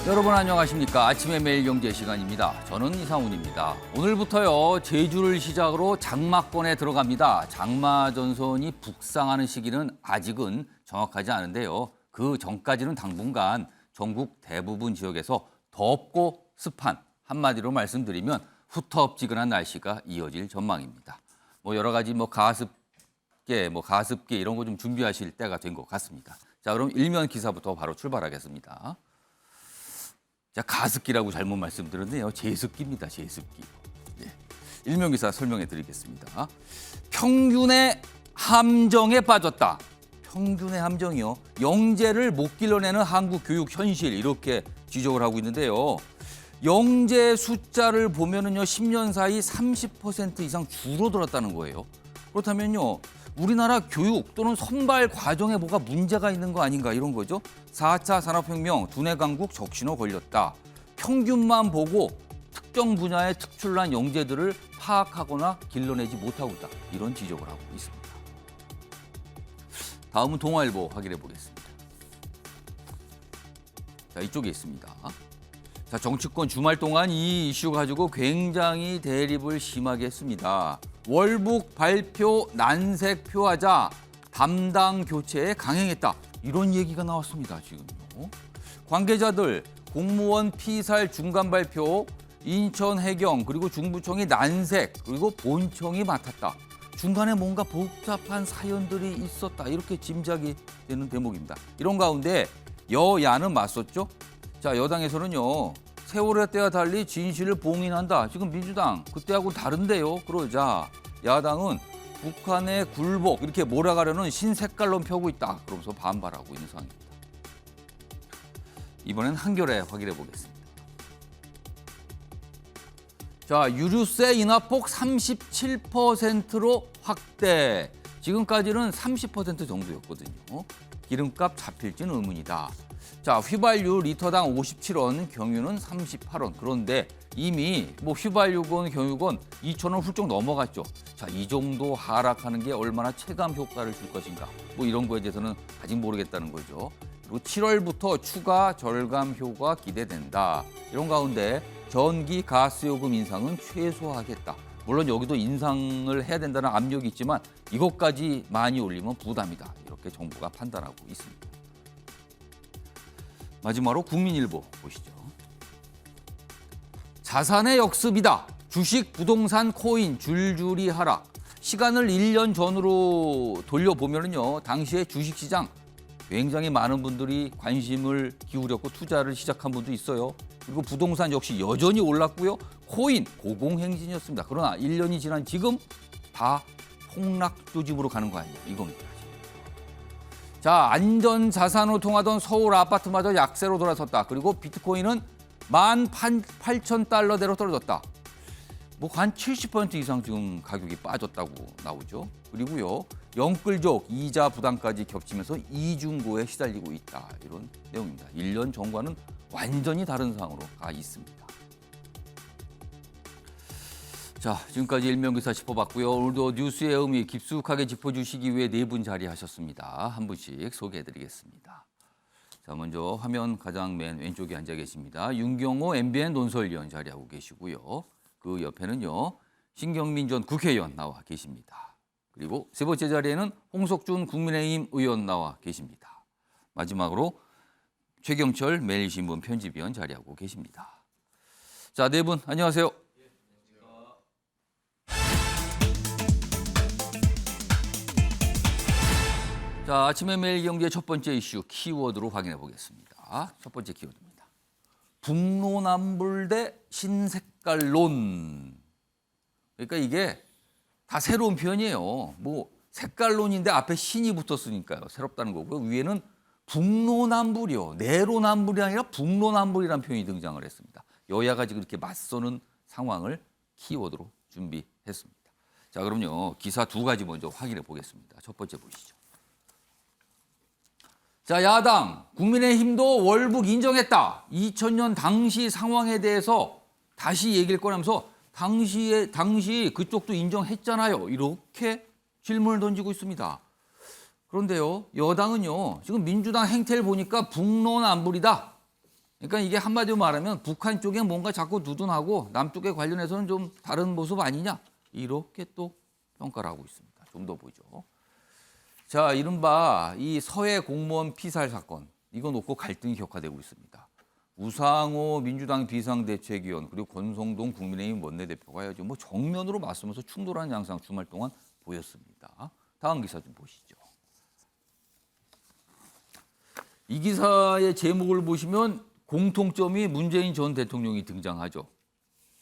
여러분 안녕하십니까. 아침의 매일 경제 시간입니다. 저는 이상훈입니다. 오늘부터요 제주를 시작으로 장마권에 들어갑니다. 장마 전선이 북상하는 시기는 아직은 정확하지 않은데요. 그 전까지는 당분간 전국 대부분 지역에서 덥고 습한, 한마디로 말씀드리면 후텁지근한 날씨가 이어질 전망입니다. 여러 가지 가습기 이런 거 좀 준비하실 때가 된 것 같습니다. 자, 그럼 일면 기사부터 바로 출발하겠습니다. 자, 가습기라고 잘못 말씀드렸네요. 제습기입니다. 제습기. 네. 일면 기사 설명해 드리겠습니다. 평균의 함정에 빠졌다. 평균의 함정이요. 영재를 못 길러내는 한국 교육 현실, 이렇게 지적을 하고 있는데요. 영재 숫자를 보면은요, 10년 사이 30% 이상 줄어들었다는 거예요. 그렇다면요, 우리나라 교육 또는 선발 과정에 뭐가 문제가 있는 거 아닌가, 이런 거죠. 4차 산업혁명, 두뇌 강국 적신호 걸렸다. 평균만 보고 특정 분야의 특출난 영재들을 파악하거나 길러내지 못하고 있다. 이런 지적을 하고 있습니다. 다음은 동아일보 확인해 보겠습니다. 자, 이쪽에 있습니다. 자, 정치권 주말 동안 이 이슈 가지고 굉장히 대립을 심하게 했습니다. 월북 발표 난색 표하자 담당 교체에 강행했다. 이런 얘기가 나왔습니다. 지금요. 관계자들 공무원 피살 중간 발표, 인천 해경 그리고 중부청이 난색 그리고 본청이 맡았다. 중간에 뭔가 복잡한 사연들이 있었다. 이렇게 짐작이 되는 대목입니다. 이런 가운데 여야는 맞섰죠. 자, 여당에서는요. 세월의 때와 달리 진실을 봉인한다. 지금 민주당 그때하고 다른데요. 그러자 야당은 북한의 굴복 이렇게 몰아가려는 신색깔론 펴고 있다. 그러면서 반발하고 있는 상황입니다. 이번엔 한겨레 확인해 보겠습니다. 자, 유류세 인하폭 37%로 확대. 지금까지는 30% 정도였거든요. 기름값 잡힐지는 의문이다. 자, 휘발유 리터당 57원, 경유는 38원. 그런데 이미 휘발유건 경유건 2,000원 훌쩍 넘어갔죠. 자, 이 정도 하락하는 게 얼마나 체감 효과를 줄 것인가. 이런 거에 대해서는 아직 모르겠다는 거죠. 그리고 7월부터 추가 절감 효과 기대된다. 이런 가운데 전기 가스 요금 인상은 최소화하겠다. 물론 여기도 인상을 해야 된다는 압력이 있지만 이것까지 많이 올리면 부담이다. 이렇게 정부가 판단하고 있습니다. 마지막으로 국민일보 보시죠. 자산의 역습이다. 주식, 부동산, 코인 줄줄이 하락. 시간을 1년 전으로 돌려보면요, 당시에 주식시장 굉장히 많은 분들이 관심을 기울였고 투자를 시작한 분도 있어요. 그리고 부동산 역시 여전히 올랐고요. 코인 고공행진이었습니다. 그러나 1년이 지난 지금 다 폭락 조짐으로 가는 거 아니에요. 이겁니다. 자, 안전자산으로 통하던 서울 아파트마저 약세로 돌아섰다. 그리고 비트코인은 18,000달러대로 떨어졌다. 한 70% 이상 지금 가격이 빠졌다고 나오죠. 그리고요, 영끌족 이자 부담까지 겹치면서 이중고에 시달리고 있다. 이런 내용입니다. 1년 전과는 완전히 다른 상황으로 가 있습니다. 자, 지금까지 일면기사 짚어봤고요. 오늘도 뉴스의 의미 깊숙하게 짚어주시기 위해 네 분 자리하셨습니다. 한 분씩 소개해드리겠습니다. 자, 먼저 화면 가장 맨 왼쪽에 앉아 계십니다. 윤경호 MBN 논설위원 자리하고 계시고요. 그 옆에는요, 신경민 전 국회의원 나와 계십니다. 그리고 세 번째 자리에는 홍석준 국민의힘 의원 나와 계십니다. 마지막으로 최경철 매일신문 편집위원 자리하고 계십니다. 자, 네 분 안녕하세요. 자, 아침의 매일 경제 첫 번째 이슈 키워드로 확인해 보겠습니다. 첫 번째 키워드입니다. 북로남불 대 신색깔론. 그러니까 이게 다 새로운 표현이에요. 색깔론인데 앞에 신이 붙었으니까요. 새롭다는 거고요. 위에는 북로남불이요. 내로남불이 아니라 북로남불이라는 표현이 등장을 했습니다. 여야가 지금 이렇게 맞서는 상황을 키워드로 준비했습니다. 자, 그럼요. 기사 두 가지 먼저 확인해 보겠습니다. 첫 번째 보시죠. 자, 야당, 국민의힘도 월북 인정했다. 2000년 당시 상황에 대해서 다시 얘기를 꺼내면서 당시 그쪽도 인정했잖아요. 이렇게 질문을 던지고 있습니다. 그런데요, 여당은요, 지금 민주당 행태를 보니까 북론안불이다. 그러니까 이게 한마디로 말하면 북한 쪽에 뭔가 자꾸 두둔하고 남쪽에 관련해서는 좀 다른 모습 아니냐 이렇게 또 평가를 하고 있습니다. 좀 더 보죠. 자, 이른바 이 서해 공무원 피살 사건 이거 놓고 갈등이 격화되고 있습니다. 우상호 민주당 비상대책위원 그리고 권성동 국민의힘 원내대표가 뭐 정면으로 맞서면서 충돌하는 양상 주말 동안 보였습니다. 다음 기사 좀 보시죠. 이 기사의 제목을 보시면 공통점이 문재인 전 대통령이 등장하죠.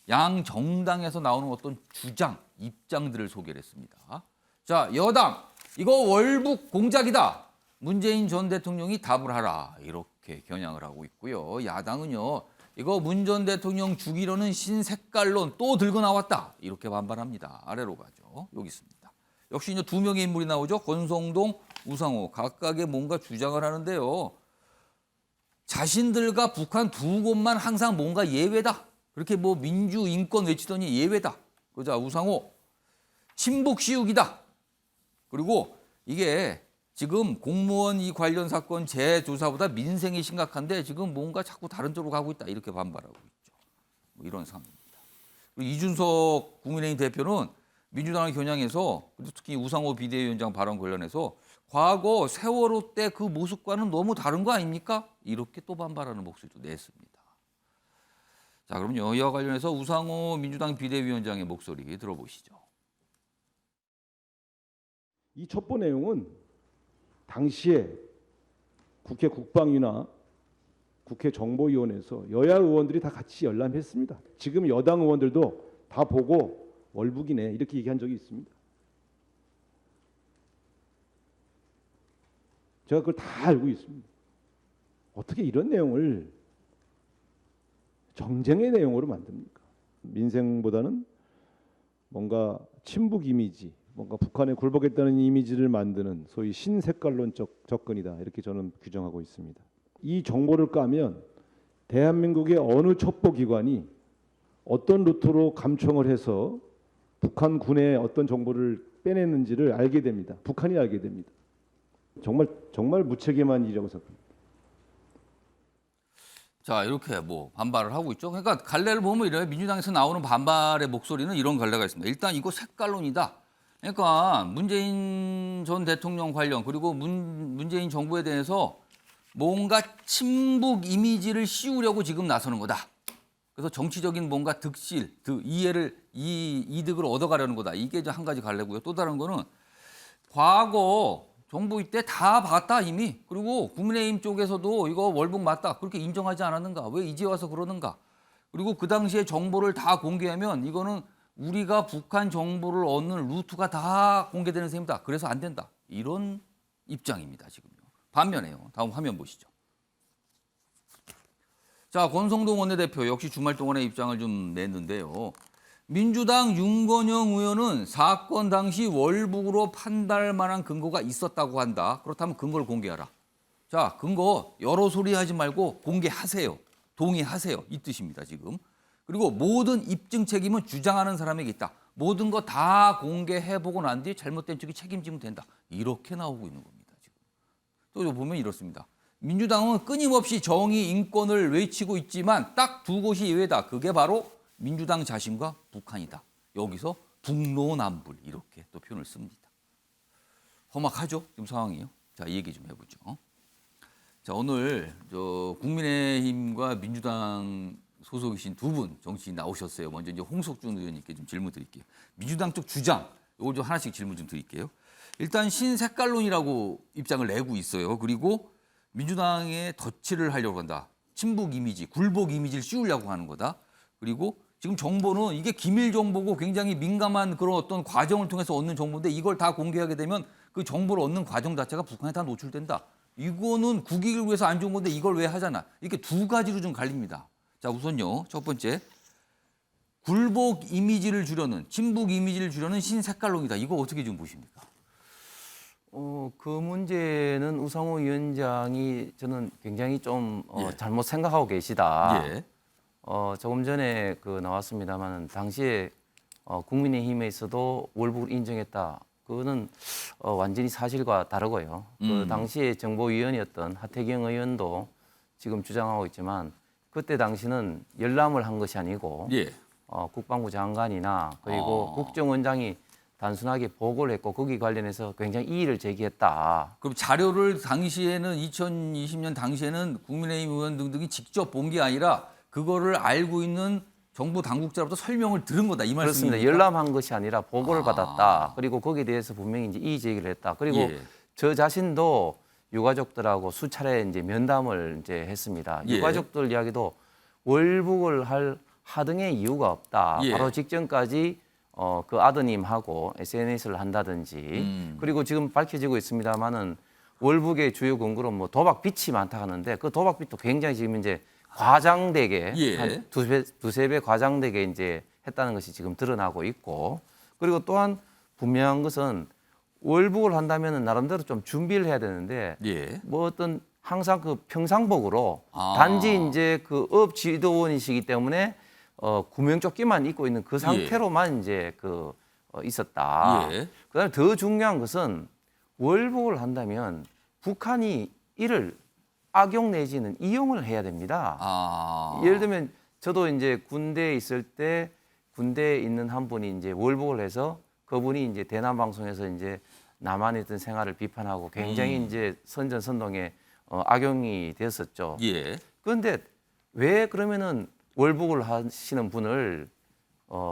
양 정당에서 나오는 어떤 주장, 입장들을 소개를 했습니다. 자, 여당 이거 월북 공작이다. 문재인 전 대통령이 답을 하라. 이렇게 겨냥을 하고 있고요. 야당은요. 이거 문 전 대통령 죽이려는 신색깔론 또 들고 나왔다. 이렇게 반발합니다. 아래로 가죠. 여기 있습니다. 역시 이제 두 명의 인물이 나오죠. 권성동, 우상호 각각의 뭔가 주장을 하는데요. 자신들과 북한 두 곳만 항상 뭔가 예외다. 그렇게 뭐 민주 인권 외치더니 예외다. 그자 우상호 친북 시욱이다. 그리고 이게 지금 공무원 이 관련 사건 재조사보다 민생이 심각한데 지금 뭔가 자꾸 다른 쪽으로 가고 있다. 이렇게 반발하고 있죠. 뭐 이런 상황입니다. 그리고 이준석 국민의힘 대표는 민주당을 겨냥해서 특히 우상호 비대위원장 발언 관련해서 과거 세월호 때 그 모습과는 너무 다른 거 아닙니까? 이렇게 또 반발하는 목소리도 냈습니다. 자, 그럼요. 이와 관련해서 우상호 민주당 비대위원장의 목소리 들어보시죠. 이 첩보 내용은 당시에 국회 국방위나 국회 정보위원회에서 여야 의원들이 다 같이 열람했습니다. 지금 여당 의원들도 다 보고 월북이네 이렇게 얘기한 적이 있습니다. 제가 그걸 다 알고 있습니다. 어떻게 이런 내용을 정쟁의 내용으로 만듭니까? 민생보다는 뭔가 친북 이미지, 뭔가 북한에 굴복했다는 이미지를 만드는 소위 신색깔론적 접근이다. 이렇게 저는 규정하고 있습니다. 이 정보를 까면 대한민국의 어느 첩보기관이 어떤 루트로 감청을 해서 북한 군의 어떤 정보를 빼냈는지를 알게 됩니다. 북한이 알게 됩니다. 정말 무책임한 일이라고 생각합니다. 자, 이렇게 뭐 반발을 하고 있죠. 그러니까 갈래를 보면 이래요. 민주당에서 나오는 반발의 목소리는 이런 갈래가 있습니다. 일단 이거 색깔론이다. 그러니까 문재인 전 대통령 관련 그리고 문재인 정부에 대해서 뭔가 친북 이미지를 씌우려고 지금 나서는 거다. 그래서 정치적인 뭔가 득실, 이득을 얻어가려는 거다. 이게 이제 한 가지 갈래고요. 또 다른 거는 과거 정부 이때 다 봤다 이미. 그리고 국민의힘 쪽에서도 이거 월북 맞다. 그렇게 인정하지 않았는가. 왜 이제 와서 그러는가. 그리고 그 당시에 정보를 다 공개하면 이거는 우리가 북한 정보를 얻는 루트가 다 공개되는 셈이다. 그래서 안 된다. 이런 입장입니다. 지금요. 반면에요. 다음 화면 보시죠. 자, 권성동 원내대표 역시 주말 동안에 입장을 좀 냈는데요. 민주당 윤건영 의원은 사건 당시 월북으로 판단할 만한 근거가 있었다고 한다. 그렇다면 근거를 공개하라. 자, 근거 여러 소리 하지 말고 공개하세요. 동의하세요. 이 뜻입니다, 지금. 그리고 모든 입증 책임은 주장하는 사람에게 있다. 모든 거 다 공개해보고 난 뒤에 잘못된 쪽이 책임지면 된다. 이렇게 나오고 있는 겁니다, 지금. 또 보면 이렇습니다. 민주당은 끊임없이 정의, 인권을 외치고 있지만 딱 두 곳이 예외다. 그게 바로 민주당 자신과 북한이다. 여기서 북로남불 이렇게 또 표현을 씁니다. 험악하죠? 지금 상황이요. 자, 이 얘기 좀 해보죠. 자, 오늘 국민의힘과 민주당 소속이신 두 분 정치인 나오셨어요. 먼저 이제 홍석준 의원님께 좀 질문 드릴게요. 민주당 쪽 주장, 이거 좀 하나씩 질문 좀 드릴게요. 일단 신색깔론이라고 입장을 내고 있어요. 그리고 민주당에 덧칠을 하려고 한다. 친북 이미지, 굴복 이미지를 씌우려고 하는 거다. 그리고 지금 정보는 이게 기밀 정보고 굉장히 민감한 그런 어떤 과정을 통해서 얻는 정보인데 이걸 다 공개하게 되면 그 정보를 얻는 과정 자체가 북한에 다 노출된다. 이거는 국익을 위해서 안 좋은 건데 이걸 왜 하잖아. 이렇게 두 가지로 좀 갈립니다. 자, 우선요. 첫 번째. 굴복 이미지를 주려는, 친북 이미지를 주려는 신색깔론이다. 이거 어떻게 좀 보십니까? 그 문제는 우상호 위원장이 저는 굉장히 좀 예. 잘못 생각하고 계시다. 예. 조금 전에 나왔습니다만 당시에 국민의힘에서도 월북을 인정했다. 그거는 완전히 사실과 다르고요. 그 당시에 정보위원이었던 하태경 의원도 지금 주장하고 있지만 그때 당시는 열람을 한 것이 아니고 예. 국방부 장관이나 그리고 국정원장이 단순하게 보고를 했고 거기 관련해서 굉장히 이의를 제기했다. 그럼 자료를 당시에는 2020년 당시에는 국민의힘 의원 등등이 직접 본 게 아니라 그거를 알고 있는 정부 당국자로부터 설명을 들은 거다 이 말씀입니까? 그렇습니다. 열람한 것이 아니라 보고를 받았다. 그리고 거기에 대해서 분명히 이제 이의 제기를 했다. 그리고 예. 저 자신도 유가족들하고 수차례 이제 면담을 이제 했습니다. 예. 유가족들 이야기도 월북을 할 하등의 이유가 없다. 예. 바로 직전까지 그 아드님하고 SNS를 한다든지 그리고 지금 밝혀지고 있습니다만은 월북의 주요 근거로 뭐 도박 빚이 많다 하는데 그 도박 빚도 굉장히 지금 이제 과장되게 예. 한 두세 배 과장되게 이제 했다는 것이 지금 드러나고 있고 그리고 또한 분명한 것은 월북을 한다면은 나름대로 좀 준비를 해야 되는데 예. 뭐 어떤 항상 그 평상복으로 아. 단지 이제 그 업 지도원이시기 때문에 구명조끼만 입고 있는 그 상태로만 이제 있었다. 예. 그다음에 더 중요한 것은 월북을 한다면 북한이 이를 악용 내지는 이용을 해야 됩니다. 아. 예를 들면 저도 이제 군대에 있을 때 군대에 있는 한 분이 이제 월북을 해서 그분이 이제 대남 방송에서 이제 남한에 있던 생활을 비판하고 굉장히 이제 선전선동에 악용이 되었었죠. 예. 그런데 왜 그러면은 월북을 하시는 분을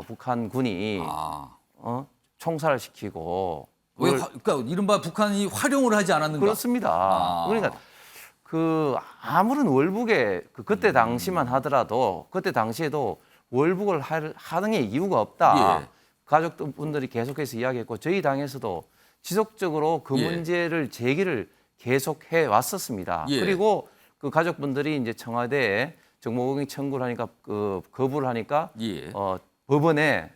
북한 군이 아. 총살을 시키고 왜 그걸- 그러니까 이른바 북한이 활용을 하지 않았는가? 그렇습니다. 아. 그러니까 그 아무런 월북에 그때 당시만 하더라도 그때 당시에도 월북을 하는 게 이유가 없다. 예. 가족분들이 계속해서 이야기했고 저희 당에서도 지속적으로 그 예. 문제를 제기를 계속해 왔었습니다. 예. 그리고 그 가족분들이 이제 청와대에 정보공개 청구를 하니까 거부를 하니까 예. 법원에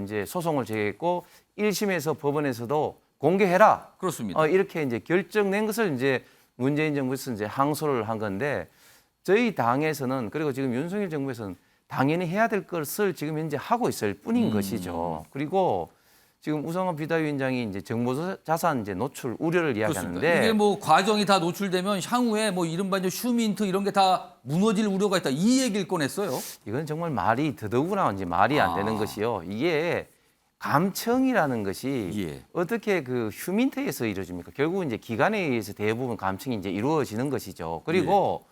이제 소송을 제기했고 1심에서 법원에서도 공개해라. 그렇습니다. 이렇게 이제 결정낸 것을 이제 문재인 정부에서 이제 항소를 한 건데 저희 당에서는 그리고 지금 윤석열 정부에서는 당연히 해야 될 것을 지금 현재 하고 있을 뿐인 것이죠. 그리고 지금 우상호 비대위원장이 이제 정보 자산 이제 노출 우려를 그렇습니다. 이야기하는데 이게 뭐 과정이 다 노출되면 향후에 뭐 이른바 이제 슈민트 이런 게 다 무너질 우려가 있다. 이 얘기를 꺼냈어요. 이건 정말 말이 더더구나 이제 말이 안 되는 것이요. 이게 감청이라는 것이 예. 어떻게 그 휴민트에서 이루어집니까? 결국은 이제 기관에 의해서 대부분 감청이 이제 이루어지는 것이죠. 그리고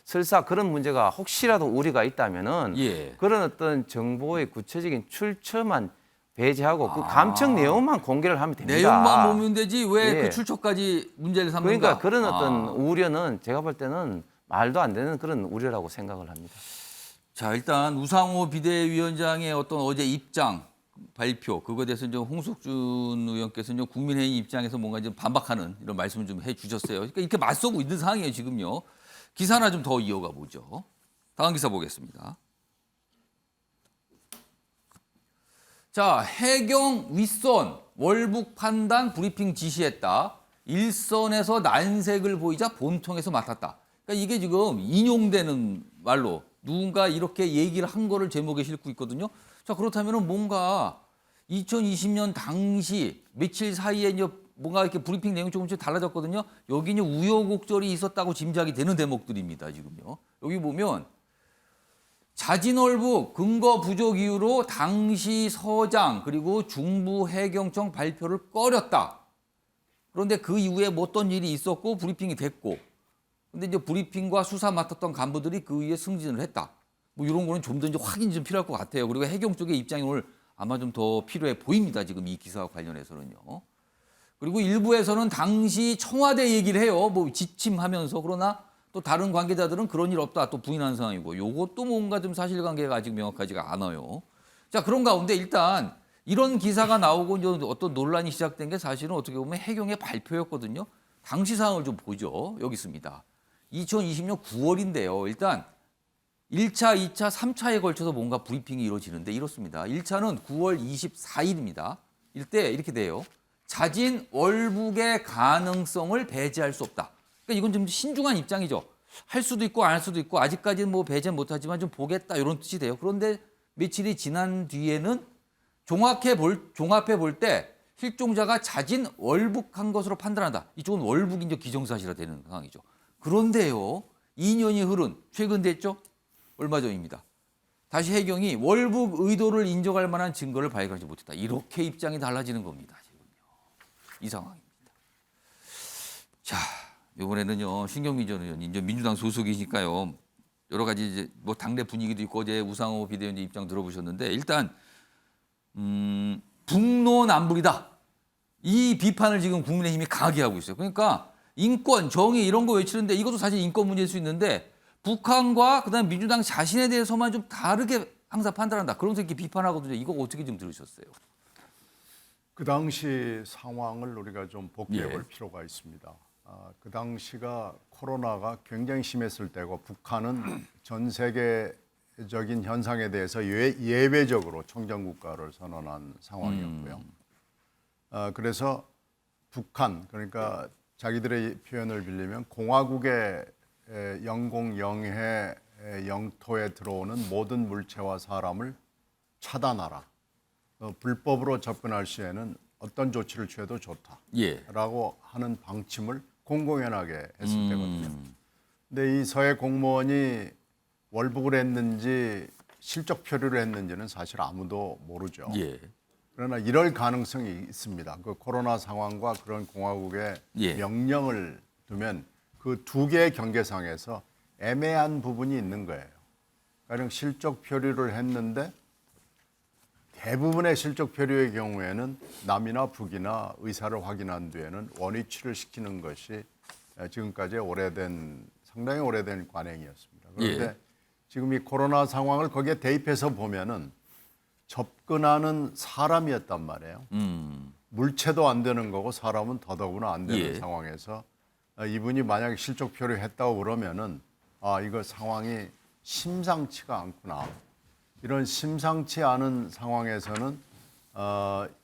설사 그런 문제가 혹시라도 우려가 있다면은 예. 그런 어떤 정보의 구체적인 출처만 배제하고 그 감청 내용만 공개를 하면 됩니다. 내용만 보면 되지 왜 그 예. 출처까지 문제를 삼는가? 그러니까 그런 어떤 우려는 제가 볼 때는 말도 안 되는 그런 우려라고 생각을 합니다. 자, 일단 우상호 비대위원장의 어떤 어제 입장 발표 그거에 대해서 이제 홍석준 의원께서 이제 국민의힘 입장에서 뭔가 좀 반박하는 이런 말씀을 좀 해주셨어요. 그러니까 이렇게 맞서고 있는 상황이에요 지금요. 기사 하나 좀 더 이어가 보죠. 다음 기사 보겠습니다. 자, 해경 윗선 월북 판단 브리핑 지시했다. 일선에서 난색을 보이자 본통에서 맡았다. 그러니까 이게 지금 인용되는 말로 누군가 이렇게 얘기를 한 거를 제목에 싣고 있거든요. 자, 그렇다면 뭔가 2020년 당시 며칠 사이에 이제 뭔가 이렇게 브리핑 내용이 조금씩 달라졌거든요. 여기 이제 우여곡절이 있었다고 짐작이 되는 대목들입니다, 지금요. 여기 보면 자진월북 근거 부족 이유로 당시 서장 그리고 중부 해경청 발표를 꺼렸다. 그런데 그 이후에 뭐 어떤 일이 있었고 브리핑이 됐고 근데 이제 브리핑과 수사 맡았던 간부들이 그 위에 승진을 했다. 뭐 이런 거는 좀 더 이제 확인이 좀 필요할 것 같아요. 그리고 해경 쪽의 입장이 오늘 아마 좀 더 필요해 보입니다. 지금 이 기사와 관련해서는요. 그리고 일부에서는 당시 청와대 얘기를 해요. 뭐 지침하면서 그러나 또 다른 관계자들은 그런 일 없다 또 부인하는 상황이고 요것도 뭔가 좀 사실관계가 아직 명확하지가 않아요. 자, 그런 가운데 일단 이런 기사가 나오고 이제 어떤 논란이 시작된 게 사실은 어떻게 보면 해경의 발표였거든요. 당시 상황을 좀 보죠. 여기 있습니다. 2020년 9월인데요. 일단 1차, 2차, 3차에 걸쳐서 뭔가 브리핑이 이루어지는데 이렇습니다. 1차는 9월 24일입니다. 이때 이렇게 돼요. 자진 월북의 가능성을 배제할 수 없다. 그러니까 이건 좀 신중한 입장이죠. 할 수도 있고 안 할 수도 있고 아직까지는 뭐 배제 못하지만 좀 보겠다 이런 뜻이 돼요. 그런데 며칠이 지난 뒤에는 종합해 볼 때 실종자가 자진 월북한 것으로 판단한다. 이쪽은 월북이 이제 기정사실화 되는 상황이죠. 그런데요, 2년이 흐른 최근 됐죠. 얼마 전입니다. 다시 해경이 월북 의도를 인정할 만한 증거를 발견하지 못했다. 이렇게 입장이 달라지는 겁니다. 지금요. 이 상황입니다. 자, 이번에는요. 신경민 전 의원님, 이제 민주당 소속이니까요. 여러 가지 이제 뭐 당내 분위기도 있고 어제 우상호 비대위원님 입장 들어보셨는데 일단 북로 남북이다. 이 비판을 지금 국민의힘이 강하게 하고 있어요. 그러니까 인권, 정의 이런 거 외치는데 이것도 사실 인권 문제일 수 있는데 북한과 그다음 민주당 자신에 대해서만 좀 다르게 항상 판단한다. 그러면서 이렇게 비판하거든요. 이거 어떻게 좀 들으셨어요? 그 당시 상황을 우리가 좀 복귀해 볼 예. 필요가 있습니다. 그 당시가 코로나가 굉장히 심했을 때고 북한은 전 세계적인 현상에 대해서 예외적으로 청정국가를 선언한 상황이었고요. 그래서 북한, 그러니까 자기들의 표현을 빌리면 공화국의 영공 영해 영토에 들어오는 모든 물체와 사람을 차단하라. 불법으로 접근할 시에는 어떤 조치를 취해도 예. 좋다라고 하는 방침을 공공연하게 했을 때거든요. 근데 이 서해 공무원이 월북을 했는지 실적 표류를 했는지는 사실 아무도 모르죠. 예. 그러나 이럴 가능성이 있습니다. 그 코로나 상황과 그런 공화국의 예. 명령을 두면 그 두 개의 경계상에서 애매한 부분이 있는 거예요. 가령 실적 표류를 했는데 대부분의 실적 표류의 경우에는 남이나 북이나 의사를 확인한 뒤에는 원위치를 시키는 것이 지금까지 상당히 오래된 관행이었습니다. 그런데 예. 지금 이 코로나 상황을 거기에 대입해서 보면은 접근하는 사람이었단 말이에요. 물체도 안 되는 거고 사람은 더더구나 안 되는 예. 상황에서 이분이 만약에 실적 표류했다고 그러면은 이거 상황이 심상치가 않구나. 이런 심상치 않은 상황에서는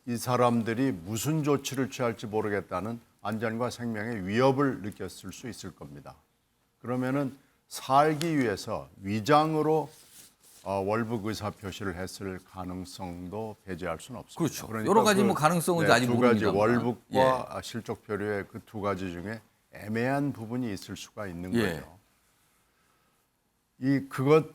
이 사람들이 무슨 조치를 취할지 모르겠다는 안전과 생명의 위협을 느꼈을 수 있을 겁니다. 그러면은 살기 위해서 위장으로 월북 의사 표시를 했을 가능성도 배제할 수는 없습니다. 그렇죠. 여러 가지 뭐 가능성은 아직 두 모릅니다만. 가지 월북과 실적 표류의 그 두 가지 중에 애매한 부분이 있을 수가 있는 예. 거죠.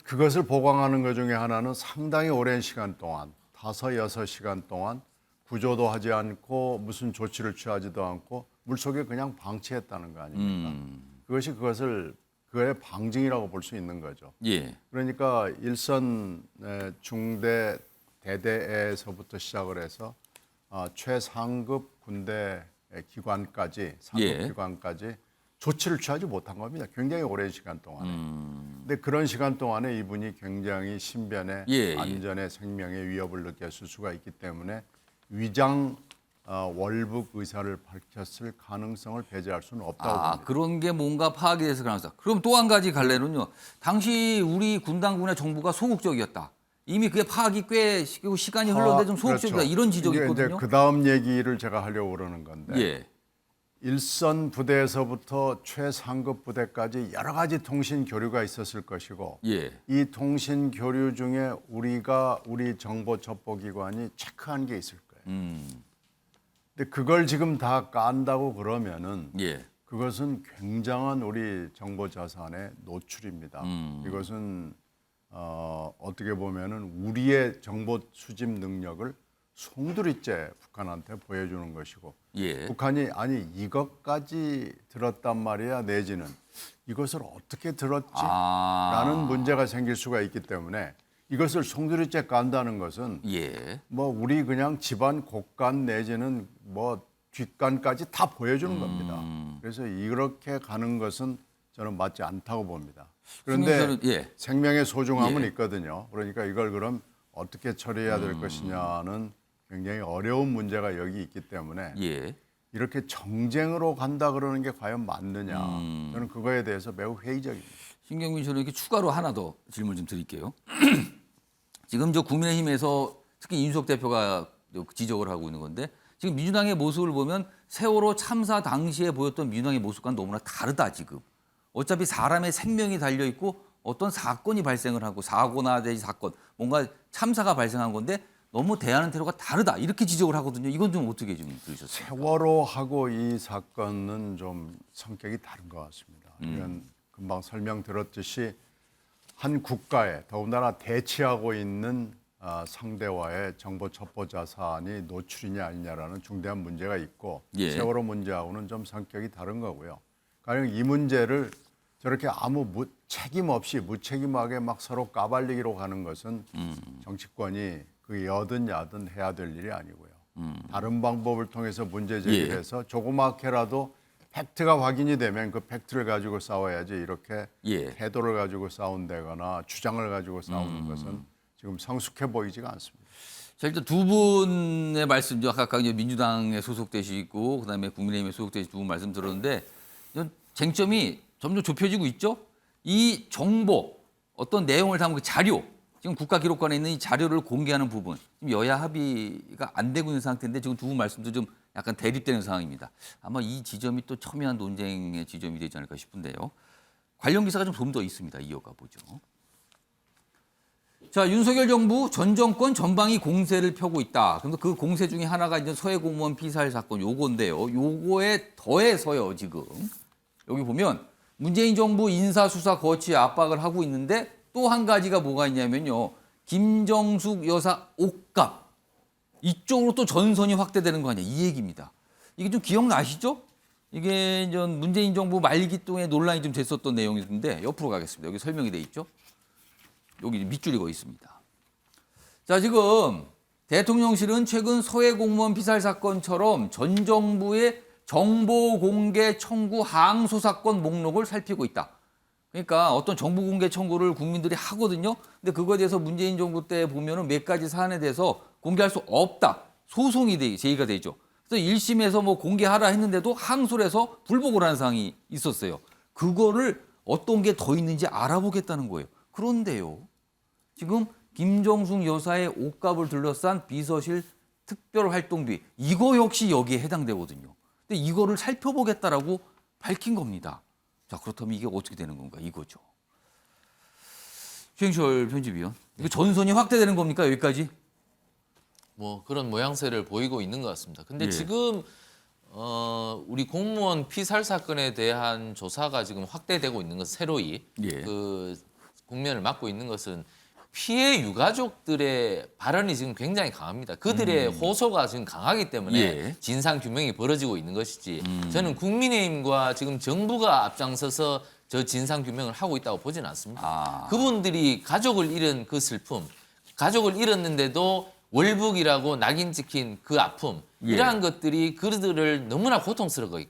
그것을 보강하는 것 중에 하나는 상당히 오랜 시간 동안 5-6시간 동안 구조도 하지 않고 무슨 조치를 취하지도 않고 물속에 그냥 방치했다는 거 아닙니까? 그것이 그의 방증이라고 볼 수 있는 거죠. 예. 그러니까 일선 중대 대대에서부터 시작을 해서 최상급 군대 기관까지 상급 예. 기관까지 조치를 취하지 못한 겁니다. 굉장히 오랜 시간 동안에. 근데 그런 시간 동안에 이분이 굉장히 신변에 예. 안전에 생명에 위협을 느꼈을 수가 있기 때문에 위장 월북 의사를 밝혔을 가능성을 배제할 수는 없다고 봅니다. 그런 게 뭔가 파악이 돼서 그런다. 그럼 또 한 가지 갈래는요. 당시 우리 군당군의 정부가 소극적이었다. 이미 그게 파악이 꽤 시간이 흘렀는데 좀 소극적이다. 그렇죠. 이런 지적이 이게 있거든요. 이제 그 다음 얘기를 제가 하려고 그러는 건데 예. 일선 부대에서부터 최상급 부대까지 여러 가지 통신 교류가 있었을 것이고 예. 이 통신 교류 중에 우리 정보 첩보기관이 체크한 게 있을 거예요. 근데 그걸 지금 다 깐다고 그러면은 예. 그것은 굉장한 우리 정보 자산의 노출입니다. 이것은 어떻게 보면은 우리의 정보 수집 능력을 송두리째 북한한테 보여주는 것이고 예. 북한이 아니 이것까지 들었단 말이야 내지는 이것을 어떻게 들었지라는 문제가 생길 수가 있기 때문에 이것을 송두리째 깐다는 것은 예. 뭐 우리 그냥 집안 곳간 내지는 뭐 뒷간까지 다 보여주는 겁니다. 그래서 이렇게 가는 것은 저는 맞지 않다고 봅니다. 그런데 예. 생명의 소중함은 예. 있거든요. 그러니까 이걸 그럼 어떻게 처리해야 될 것이냐는 굉장히 어려운 문제가 여기 있기 때문에 예. 이렇게 정쟁으로 간다 그러는 게 과연 맞느냐. 저는 그거에 대해서 매우 회의적입니다. 신경민 씨는 이렇게 추가로 하나 더 질문 좀 드릴게요. 지금 저 국민의힘에서 특히 이준석 대표가 지적을 하고 있는 건데 지금 민주당의 모습을 보면 세월호 참사 당시에 보였던 민주당의 모습과는 너무나 다르다 지금. 어차피 사람의 생명이 달려 있고 어떤 사건이 발생을 하고 사고나 내지 사건 뭔가 참사가 발생한 건데 너무 대하는 태도가 다르다 이렇게 지적을 하거든요. 이건 좀 어떻게 좀 들으셨어요? 세월호하고 이 사건은 좀 성격이 다른 것 같습니다. 이건 금방 설명드렸듯이 한 국가에 더군다나 대치하고 있는 상대와의 정보 첩보 자산이 노출이냐 아니냐라는 중대한 문제가 있고 예. 세월호 문제하고는 좀 성격이 다른 거고요. 가령 이 문제를 저렇게 아무 책임 없이 무책임하게 막 서로 까발리기로 가는 것은 정치권이 그 여든 야든 해야 될 일이 아니고요. 다른 방법을 통해서 문제 제기를 예. 해서 조그맣게라도 팩트가 확인이 되면 그 팩트를 가지고 싸워야지 이렇게 예. 태도를 가지고 싸운다거나 주장을 가지고 싸우는 것은 지금 성숙해 보이지가 않습니다. 자, 일단 두 분의 말씀, 각각 이제 민주당에 소속되시고 그다음에 국민의힘에 소속되신 두 분 말씀 들었는데 이런 쟁점이 점점 좁혀지고 있죠. 이 정보, 어떤 내용을 담은 그 자료, 지금 국가기록관에 있는 이 자료를 공개하는 부분, 지금 여야 합의가 안 되고 있는 상태인데 지금 두 분 말씀도 좀 약간 대립되는 상황입니다. 아마 이 지점이 또 첨예한 논쟁의 지점이 되지 않을까 싶은데요. 관련 기사가 좀 더 있습니다. 이어가 보죠. 자, 윤석열 정부 전 정권 전방위 공세를 펴고 있다. 그래서 그 공세 중에 하나가 이제 서해 공무원 피살 사건 요건데요. 요거에 더해서요, 지금. 여기 보면 문재인 정부 인사수사 거치에 압박을 하고 있는데 또 한 가지가 뭐가 있냐면요. 김정숙 여사 옷값. 이쪽으로 또 전선이 확대되는 거 아니야. 이 얘기입니다. 이게 좀 기억나시죠? 이게 이제 문재인 정부 말기 동에 논란이 좀 됐었던 내용인데 옆으로 가겠습니다. 여기 설명이 돼 있죠? 여기 밑줄이 거 있습니다. 자, 지금 대통령실은 최근 서해 공무원 피살 사건처럼 전 정부의 정보 공개 청구 항소 사건 목록을 살피고 있다. 그러니까 어떤 정보 공개 청구를 국민들이 하거든요. 근데 그거에 대해서 문재인 정부 때 보면은 몇 가지 사안에 대해서 공개할 수 없다. 소송이 제기가 되죠. 그래서 1심에서 뭐 공개하라 했는데도 항소를 해서 불복을 하는 사항이 있었어요. 그거를 어떤 게 더 있는지 알아보겠다는 거예요. 그런데요. 지금 김정숙 여사의 옷값을 둘러싼 비서실 특별활동비 이거 역시 여기에 해당되거든요. 근데 이거를 살펴보겠다라고 밝힌 겁니다. 자, 그렇다면 이게 어떻게 되는 건가 이거죠. 최영철 편집위원. 이거 전선이 확대되는 겁니까 여기까지? 뭐 그런 모양새를 보이고 있는 것 같습니다. 근데 예. 지금 우리 공무원 피살 사건에 대한 조사가 지금 확대되고 있는 것 새로이 예. 그 국면을 맞고 있는 것은 피해 유가족들의 발언이 지금 굉장히 강합니다. 그들의 호소가 지금 강하기 때문에 예. 진상 규명이 벌어지고 있는 것이지. 저는 국민의힘과 지금 정부가 앞장서서 저 진상 규명을 하고 있다고 보지는 않습니다. 아. 그분들이 가족을 잃은 그 슬픔, 가족을 잃었는데도 월북이라고 낙인 찍힌 그 아픔, 예. 이러한 것들이 그들을 너무나 고통스럽게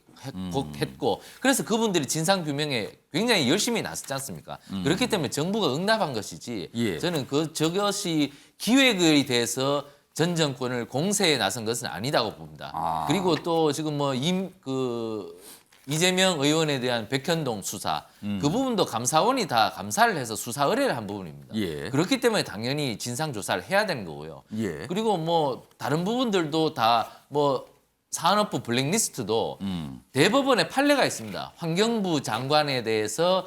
했고 그래서 그분들이 진상 규명에 굉장히 열심히 나섰지 않습니까? 그렇기 때문에 정부가 응답한 것이지. 예. 저는 저것이 기획에 대해서 전 정권을 공세에 나선 것은 아니다고 봅니다. 아. 그리고 또 지금 뭐 이재명 의원에 대한 백현동 수사 그 부분도 감사원이 다 감사를 해서 수사 의뢰를 한 부분입니다. 예. 그렇기 때문에 당연히 진상 조사를 해야 되는 거고요. 예. 그리고 뭐 다른 부분들도 다 뭐 산업부 블랙리스트도 대법원에 판례가 있습니다. 환경부 장관에 대해서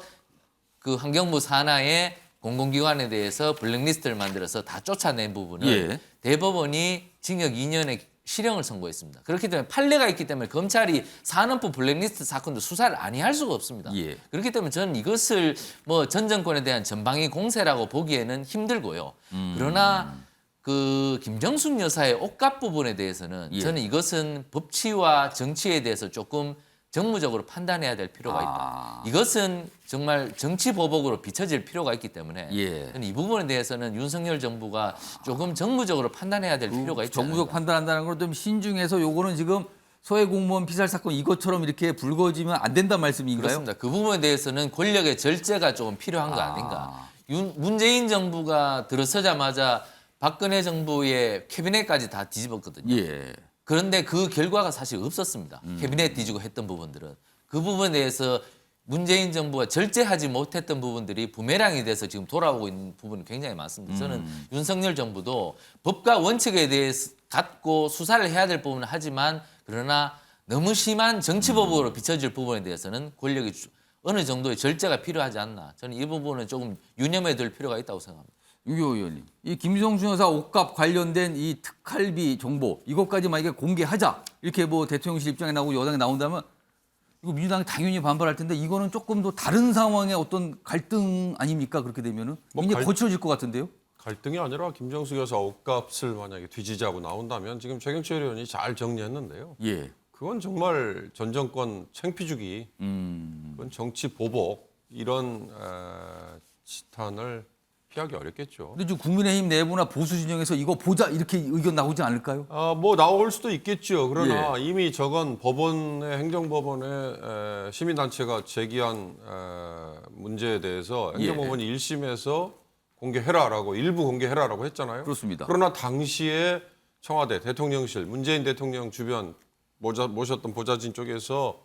그 환경부 산하의 공공기관에 대해서 블랙리스트를 만들어서 다 쫓아낸 부분을 예. 대법원이 징역 2년의 실형을 선고했습니다. 그렇기 때문에 판례가 있기 때문에 검찰이 산업부 블랙리스트 사건도 수사를 아니할 수가 없습니다. 예. 그렇기 때문에 저는 이것을 뭐 전 정권에 대한 전방위 공세라고 보기에는 힘들고요. 그러나 그 김정숙 여사의 옷값 부분에 대해서는 예. 저는 이것은 법치와 정치에 대해서 조금 정무적으로 판단해야 될 필요가 있다. 아. 이것은 정말 정치 보복으로 비춰질 필요가 있기 때문에 예. 저는 이 부분에 대해서는 윤석열 정부가 조금 정무적으로 판단해야 될 필요가 있지 정부적 않을까. 판단한다는 걸 좀 신중해서 요거는 지금 서해 공무원 피살 사건 이것처럼 이렇게 불거지면 안 된다는 말씀인가요? 그렇습니다. 그 부분에 대해서는 권력의 절제가 조금 필요한 거 아닌가. 문재인 정부가 들어서자마자 박근혜 정부의 캐비넷까지 다 뒤집었거든요. 예. 그런데 그 결과가 사실 없었습니다. 캐비넷 뒤지고 했던 부분들은. 그 부분에 대해서 문재인 정부가 절제하지 못했던 부분들이 부메랑이 돼서 지금 돌아오고 있는 부분이 굉장히 많습니다. 저는 윤석열 정부도 법과 원칙에 대해서 갖고 수사를 해야 될 부분은 하지만 그러나 너무 심한 정치보복으로 비춰질 부분에 대해서는 권력이 어느 정도의 절제가 필요하지 않나. 저는 이 부분은 조금 유념해 둘 필요가 있다고 생각합니다. 유교 의원님, 이 김정숙 여사 옷값 관련된 이 특활비 정보 이것까지 만약에 공개하자 이렇게 뭐 대통령실 입장에 나오고 여당에 나온다면 이거 민주당이 당연히 반발할 텐데 이거는 조금 더 다른 상황의 어떤 갈등 아닙니까? 그렇게 되면은 뭐 굉장히 거칠어질 것 같은데요. 갈등이 아니라 김정수 여사 옷값을 만약에 뒤지자고 나온다면 지금 최경철 의원이 잘 정리했는데요. 예. 그건 정말 전 정권 챙피주기, 그건 정치 보복 이런 지탄을 피하기 어렵겠죠. 근데 지금 국민의힘 내부나 보수 진영에서 이거 보자 이렇게 의견 나오지 않을까요? 뭐 나올 수도 있겠죠. 그러나 예. 이미 저건 법원의 행정법원의 시민단체가 제기한 문제에 대해서 행정법원이 1심에서 공개해라라고 일부 공개해라라고 했잖아요. 그렇습니다. 그러나 당시에 청와대 대통령실 문재인 대통령 주변 모셨던 보좌진 쪽에서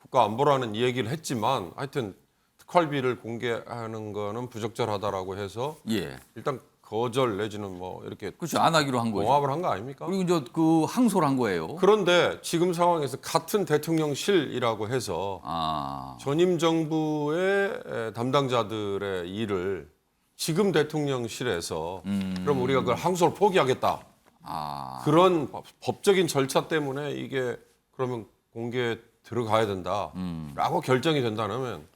국가안보라는 얘기를 했지만 하여튼 특활비를 공개하는 거는 부적절하다라고 해서 예. 일단 거절 내지는 뭐 이렇게 그렇죠. 안 하기로 한 거죠. 봉합을 한 거 아닙니까? 그리고 이제 그 항소를 한 거예요. 그런데 지금 상황에서 같은 대통령실이라고 해서 아. 전임 정부의 담당자들의 일을 지금 대통령실에서 그럼 우리가 그걸 항소를 포기하겠다. 아. 그런 법적인 절차 때문에 이게 그러면 공개에 들어가야 된다라고 결정이 된다면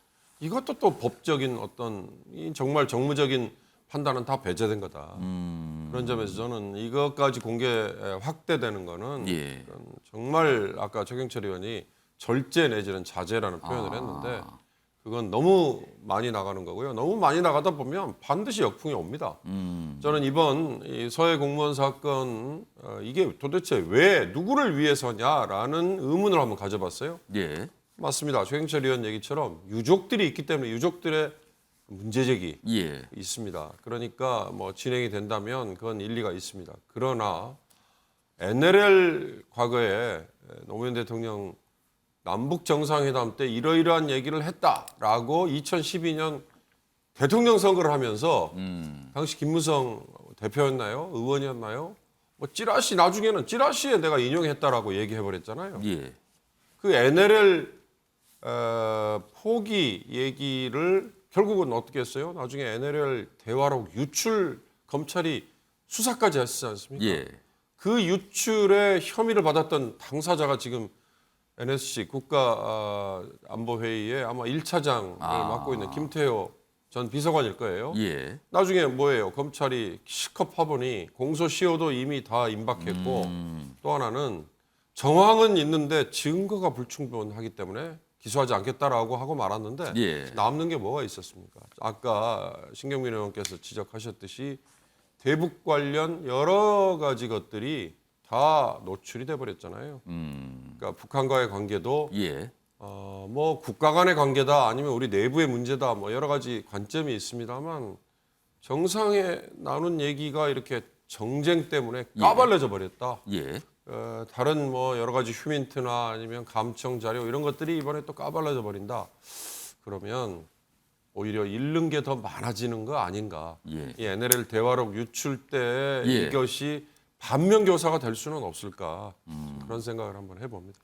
이것도 또 법적인 어떤 이 정말 정무적인 판단은 다 배제된 거다. 그런 점에서 저는 이것까지 공개 확대되는 거는 예. 정말 아까 최경철 의원이 절제 내지는 자제라는 표현을 했는데 그건 너무 많이 나가는 거고요. 너무 많이 나가다 보면 반드시 역풍이 옵니다. 저는 이번 이 서해 공무원 사건 이게 도대체 왜 누구를 위해서냐라는 의문을 한번 가져봤어요. 예. 맞습니다. 최경철 의원 얘기처럼 유족들이 있기 때문에 유족들의 문제제기 예. 있습니다. 그러니까 뭐 진행이 된다면 그건 일리가 있습니다. 그러나 NLL 과거에 노무현 대통령 남북 정상회담 때 이러이러한 얘기를 했다라고 2012년 대통령 선거를 하면서 당시 김무성 대표였나요? 의원이었나요? 뭐 찌라시 나중에는 찌라시에 내가 인용했다라고 얘기해 버렸잖아요. 예. 그 NLL 포기 얘기를 결국은 어떻게 했어요? 나중에 NLL 대화록 유출 검찰이 수사까지 했지 않습니까? 예. 그 유출의 혐의를 받았던 당사자가 지금 NSC 국가안보회의에 아마 1차장을 맡고 있는 김태호 전 비서관일 거예요. 예. 나중에 뭐예요? 검찰이 실컷 파보니 공소시효도 이미 다 임박했고 또 하나는 정황은 있는데 증거가 불충분하기 때문에 기소하지 않겠다라고 하고 말았는데 예. 남는 게 뭐가 있었습니까? 아까 신경민 의원께서 지적하셨듯이 대북 관련 여러 가지 것들이 다 노출이 돼 버렸잖아요. 그러니까 북한과의 관계도 예. 뭐 국가 간의 관계다 아니면 우리 내부의 문제다 뭐 여러 가지 관점이 있습니다만 정상에 나눈 얘기가 이렇게 정쟁 때문에 까발려져 버렸다. 예. 다른 뭐 여러 가지 휴민트나 아니면 감청 자료 이런 것들이 이번에 또 까발려져 버린다. 그러면 오히려 잃는 게 더 많아지는 거 아닌가. 예. 이 NLL 대화록 유출 때 예. 이것이 반면교사가 될 수는 없을까. 그런 생각을 한번 해봅니다.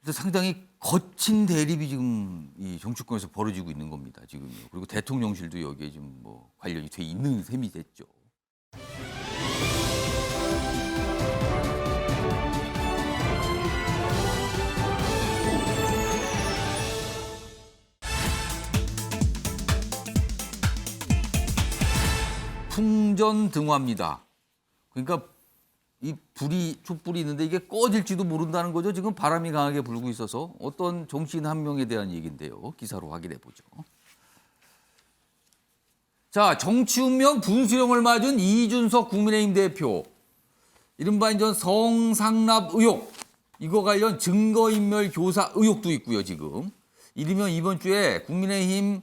그래서 상당히 거친 대립이 지금 이 정치권에서 벌어지고 있는 겁니다. 지금요. 그리고 대통령실도 여기에 좀 뭐 관련이 돼 있는 셈이 됐죠. 풍전등화입니다. 그러니까 이 촛불이 있는데 이게 꺼질지도 모른다는 거죠. 지금 바람이 강하게 불고 있어서 어떤 정치인 한 명에 대한 얘기인데요. 기사로 확인해 보죠. 자, 정치 운명 분수령을 맞은 이준석 국민의힘 대표. 이른바 이제 성상납 의혹. 이거 관련 증거인멸 교사 의혹도 있고요, 지금. 이르면 이번 주에 국민의힘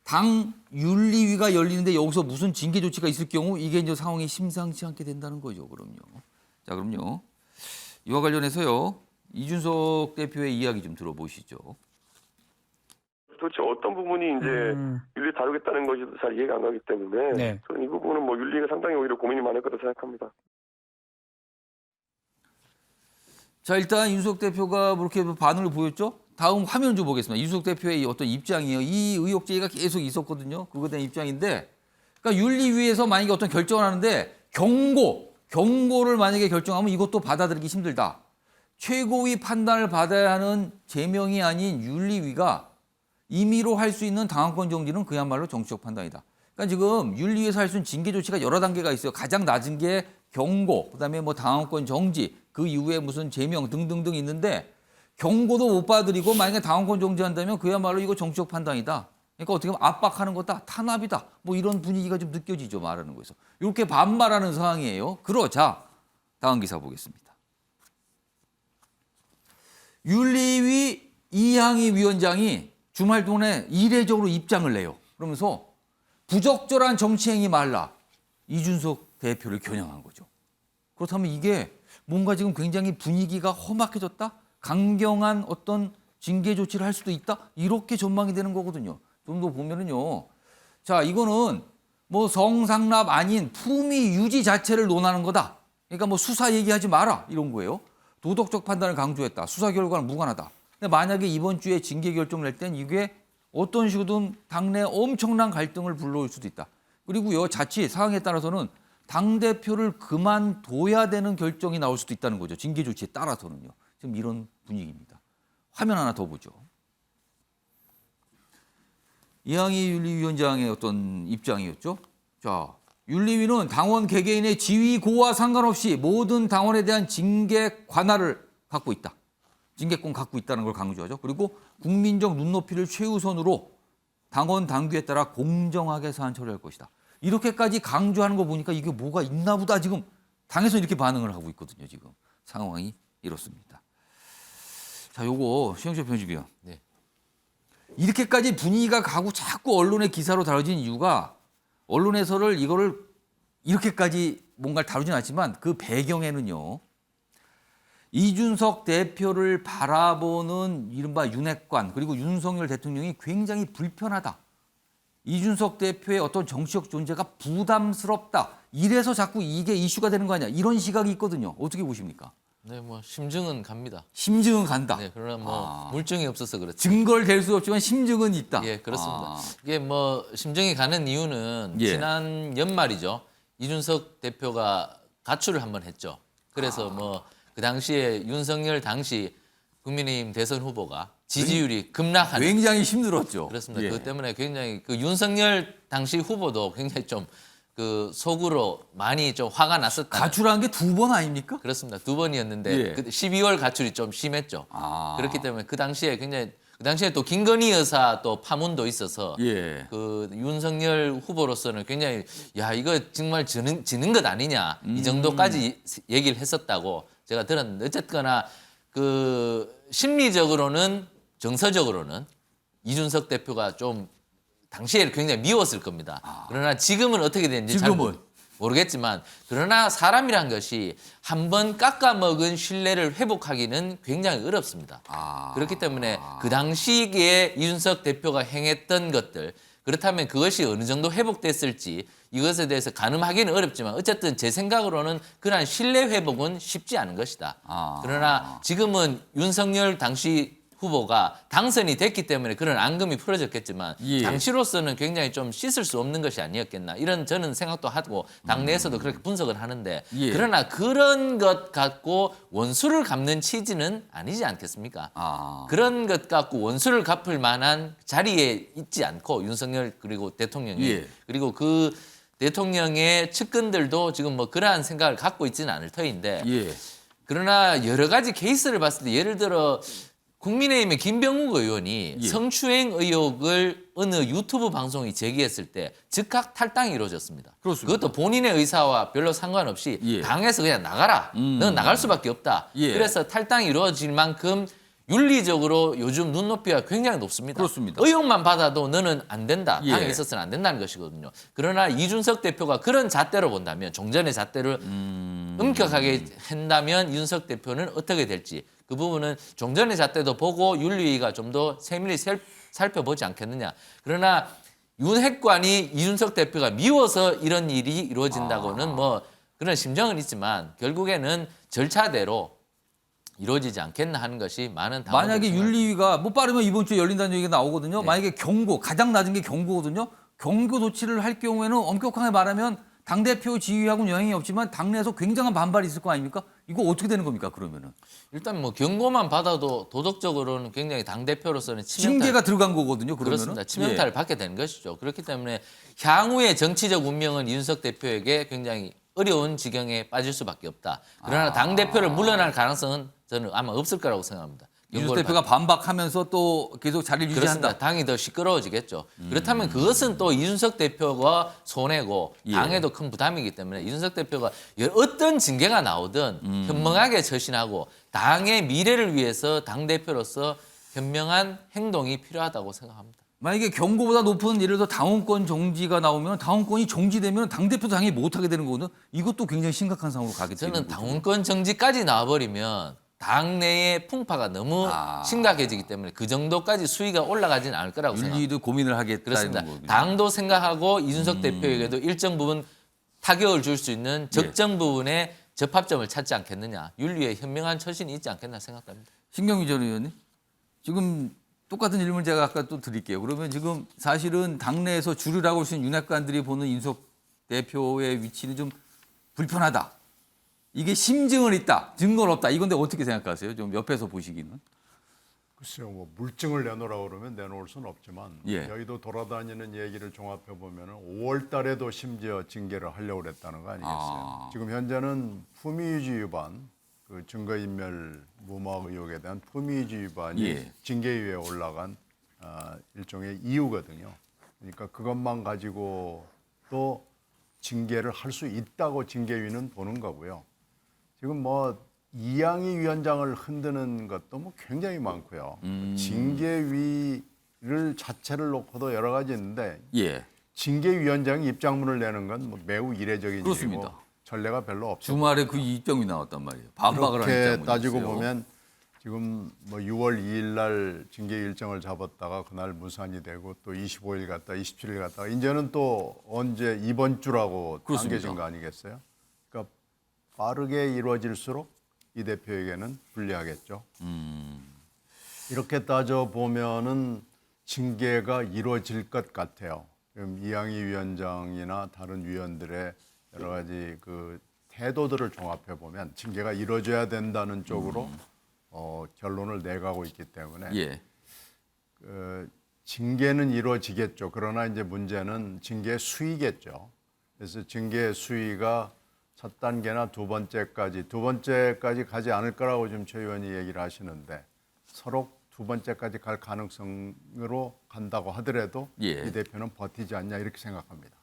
당 윤리위가 열리는데 여기서 무슨 징계 조치가 있을 경우 이게 이제 상황이 심상치 않게 된다는 거죠. 그럼요. 자, 그럼요. 이와 관련해서요. 이준석 대표의 이야기 좀 들어보시죠. 도대체 어떤 부분이 이제 윤리 다루겠다는 것이 잘 이해가 안 가기 때문에 네. 저는 이 부분은 뭐 윤리가 상당히 오히려 고민이 많을 거다 생각합니다. 자, 일단 이준석 대표가 그렇게 반응을 보였죠. 다음 화면 좀 보겠습니다. 이준석 대표의 어떤 입장이에요. 이 의혹 제기가 계속 있었거든요. 그거에 대한 입장인데, 그러니까 윤리위에서 만약에 어떤 결정을 하는데 경고를 만약에 결정하면 이것도 받아들이기 힘들다. 최고위 판단을 받아야 하는 제명이 아닌 윤리위가 임의로 할 수 있는 당원권 정지는 그야말로 정치적 판단이다. 그러니까 지금 윤리위에서 할 수 있는 징계 조치가 여러 단계가 있어요. 가장 낮은 게 경고, 그다음에 뭐 당원권 정지, 그 이후에 무슨 제명 등등등 있는데 경고도 못 받아들이고 만약에 당원권 정지한다면 그야말로 이거 정치적 판단이다. 그러니까 어떻게 보면 압박하는 거다, 탄압이다. 뭐 이런 분위기가 좀 느껴지죠, 말하는 거에서. 이렇게 반발하는 상황이에요. 그러자 다음 기사 보겠습니다. 윤리위 이항희 위원장이 주말 동안에 이례적으로 입장을 내요. 그러면서 부적절한 정치행위 말라. 이준석 대표를 겨냥한 거죠. 그렇다면 이게 뭔가 지금 굉장히 분위기가 험악해졌다? 강경한 어떤 징계 조치를 할 수도 있다? 이렇게 전망이 되는 거거든요. 좀 더 보면은요. 자, 이거는 뭐 성상납 아닌 품위 유지 자체를 논하는 거다. 그러니까 뭐 수사 얘기하지 마라. 이런 거예요. 도덕적 판단을 강조했다. 수사 결과는 무관하다. 근데 만약에 이번 주에 징계 결정을 낼 땐 이게 어떤 식으로든 당내 엄청난 갈등을 불러올 수도 있다. 그리고요, 자칫 상황에 따라서는 당대표를 그만둬야 되는 결정이 나올 수도 있다는 거죠. 징계 조치에 따라서는요. 지금 이런 분위기입니다. 화면 하나 더 보죠. 이항희 윤리위원장의 어떤 입장이었죠. 자, 윤리위는 당원 개개인의 지위고와 상관없이 모든 당원에 대한 징계 관할을 갖고 있다. 징계권 갖고 있다는 걸 강조하죠. 그리고 국민적 눈높이를 최우선으로 당원 당규에 따라 공정하게 사안 처리할 것이다. 이렇게까지 강조하는 거 보니까 이게 뭐가 있나 보다 지금 당에서 이렇게 반응을 하고 있거든요. 지금 상황이 이렇습니다. 자, 요거 최영철 편집위원. 네. 이렇게까지 분위기가 가고 자꾸 언론의 기사로 다뤄진 이유가 언론에서를 이거를 이렇게까지 뭔가를 다루진 않지만 그 배경에는요. 이준석 대표를 바라보는 이른바 윤핵관 그리고 윤석열 대통령이 굉장히 불편하다. 이준석 대표의 어떤 정치적 존재가 부담스럽다. 이래서 자꾸 이게 이슈가 되는 거 아니야. 이런 시각이 있거든요. 어떻게 보십니까? 네, 뭐 심증은 갑니다. 심증은 간다. 네, 그러나 뭐 물증이 없어서 그렇죠. 증거를 댈 수 없지만 심증은 있다. 예, 그렇습니다. 이게 뭐 심증이 가는 이유는 예. 지난 연말이죠. 이준석 대표가 가출을 한번 했죠. 그래서 뭐 그 당시에 윤석열 당시 국민의힘 대선 후보가 지지율이 급락하는 굉장히 힘들었죠. 그렇습니다. 예. 그것 때문에 굉장히 그 윤석열 당시 후보도 굉장히 좀 그 속으로 많이 좀 화가 났었다. 가출한 게 2번 아닙니까? 그렇습니다. 2번이었는데 예. 그 12월 가출이 좀 심했죠. 아. 그렇기 때문에 그 당시에 굉장히 그 당시에 또 김건희 여사 또 파문도 있어서 예. 그 윤석열 후보로서는 굉장히 야 이거 정말 지는 것 아니냐 이 정도까지 얘기를 했었다고 제가 들었는데 어쨌거나 그 심리적으로는 정서적으로는 이준석 대표가 좀 당시에 굉장히 미웠을 겁니다. 그러나 지금은 어떻게 되는지 잘 지금은? 모르겠지만 그러나 사람이란 것이 한번 깎아먹은 신뢰를 회복하기는 굉장히 어렵습니다. 그렇기 때문에 그 당시에 이준석 대표가 행했던 것들 그렇다면 그것이 어느 정도 회복됐을지 이것에 대해서 가늠하기는 어렵지만 어쨌든 제 생각으로는 그러한 신뢰 회복은 쉽지 않은 것이다. 그러나 지금은 윤석열 당시 후보가 당선이 됐기 때문에 그런 앙금이 풀어졌겠지만 예. 당시로서는 굉장히 좀 씻을 수 없는 것이 아니었겠나 이런 저는 생각도 하고 당내에서도 그렇게 분석을 하는데 예. 그러나 그런 것 갖고 원수를 갚는 취지는 아니지 않겠습니까? 그런 것 갖고 원수를 갚을 만한 자리에 있지 않고 윤석열 그리고 대통령이 예. 그리고 그 대통령의 측근들도 지금 뭐 그러한 생각을 갖고 있지는 않을 터인데 예. 그러나 여러 가지 케이스를 봤을 때 예를 들어 국민의힘의 김병욱 의원이 예. 성추행 의혹을 어느 유튜브 방송이 제기했을 때 즉각 탈당이 이루어졌습니다. 그렇습니다. 그것도 본인의 의사와 별로 상관없이 예. 당에서 그냥 나가라. 넌 나갈 수밖에 없다. 예. 그래서 탈당이 이루어질 만큼 윤리적으로 요즘 눈높이가 굉장히 높습니다. 그렇습니다. 의혹만 받아도 너는 안 된다. 예. 당에 있어서는 안 된다는 것이거든요. 그러나 이준석 대표가 그런 잣대로 본다면 종전의 잣대를 엄격하게 한다면 윤석 대표는 어떻게 될지 그 부분은 종전의 잣대도 보고 윤리위가 좀 더 세밀히 살펴보지 않겠느냐. 그러나 윤핵관이 이준석 대표가 미워서 이런 일이 이루어진다고는 뭐 그런 심정은 있지만 결국에는 절차대로 이루어지지 않겠나 하는 것이 많은 당원들의 만약에 생각입니다. 윤리위가 못 빠르면 이번 주에 열린다는 얘기가 나오거든요. 네. 만약에 경고, 가장 낮은 게 경고거든요. 경고 조치를 할 경우에는 엄격하게 말하면 당대표 지위하고는 영향이 없지만 당내에서 굉장한 반발이 있을 거 아닙니까? 이거 어떻게 되는 겁니까, 그러면은? 일단 뭐 경고만 받아도 도덕적으로는 굉장히 당 대표로서는 징계가 들어간 거거든요, 그러면은. 그렇습니다. 치명타를 받게 되는 것이죠. 그렇기 때문에 향후의 정치적 운명은 이준석 대표에게 굉장히 어려운 지경에 빠질 수밖에 없다. 그러나 당 대표를 물러날 가능성은 저는 아마 없을 거라고 생각합니다. 이준석 대표가 반박하면서 또 계속 자리를 유지한다. 그렇습니다. 당이 더 시끄러워지겠죠. 그렇다면 그것은 또 이준석 대표가 손해고 예. 당에도 큰 부담이기 때문에 이준석 대표가 어떤 징계가 나오든 현명하게 처신하고 당의 미래를 위해서 당 대표로서 현명한 행동이 필요하다고 생각합니다. 만약에 경고보다 높은 예를 들어 당원권 정지가 나오면 당원권이 정지되면 당대표도 당연히 못하게 되는 거거든요. 이것도 굉장히 심각한 상황으로 가게 되는 저는 거죠. 당원권 정지까지 나와버리면 당내의 풍파가 너무 심각해지기 때문에 그 정도까지 수위가 올라가지는 않을 거라고 생각합니다. 윤리도 고민을 하겠다는 그렇습니다. 거군요. 당도 생각하고 이준석 대표에게도 일정 부분 타격을 줄 수 있는 적정 부분의 접합점을 찾지 않겠느냐. 윤리에 현명한 처신이 있지 않겠나 생각합니다. 신경미 전 의원님, 지금 똑같은 질문 제가 아까 또 드릴게요. 그러면 지금 사실은 당내에서 주류라고 할 수 있는 윤핵관들이 보는 이준석 대표의 위치는 좀 불편하다. 이게 심증은 있다, 증거는 없다. 이건데 어떻게 생각하세요? 좀 옆에서 보시기는. 글쎄요, 뭐 물증을 내놓으라고 그러면 내놓을 수는 없지만 예. 여의도 돌아다니는 얘기를 종합해 보면은 5월 달에도 심지어 징계를 하려고 그랬다는 거 아니겠어요? 지금 현재는 품위유지 위반, 그 증거인멸 무모학 의혹에 대한 품위유지 위반이 예. 징계위에 올라간 일종의 이유거든요. 그러니까 그것만 가지고 또 징계를 할 수 있다고 징계위는 보는 거고요. 지금 뭐 이양희 위원장을 흔드는 것도 뭐 굉장히 많고요. 징계위를 자체를 놓고도 여러 가지 있는데 예. 징계위원장이 입장문을 내는 건 뭐 매우 이례적인 그렇습니다. 일이고 전례가 별로 없죠. 주말에 그 입장이 나왔단 말이에요. 반박을 하는 그렇게 입장문이 따지고 있어요. 보면 지금 뭐 6월 2일 날 징계 일정을 잡았다가 그날 무산이 되고 또 25일 갔다 27일 갔다가 이제는 또 언제 이번 주라고 그렇습니다. 당겨진 거 아니겠어요? 그러니까 빠르게 이루어질수록 이 대표에게는 불리하겠죠. 이렇게 따져 보면은 징계가 이루어질 것 같아요. 지금 이양희 위원장이나 다른 위원들의 여러 가지 그 태도들을 종합해 보면 징계가 이루어져야 된다는 쪽으로 결론을 내가고 있기 때문에 예. 징계는 이루어지겠죠. 그러나 이제 문제는 징계 수위겠죠. 그래서 징계 수위가 첫 단계나 두 번째까지 가지 않을 거라고 지금 최 의원이 얘기를 하시는데 서로 두 번째까지 갈 가능성으로 간다고 하더라도 예. 이 대표는 버티지 않냐 이렇게 생각합니다.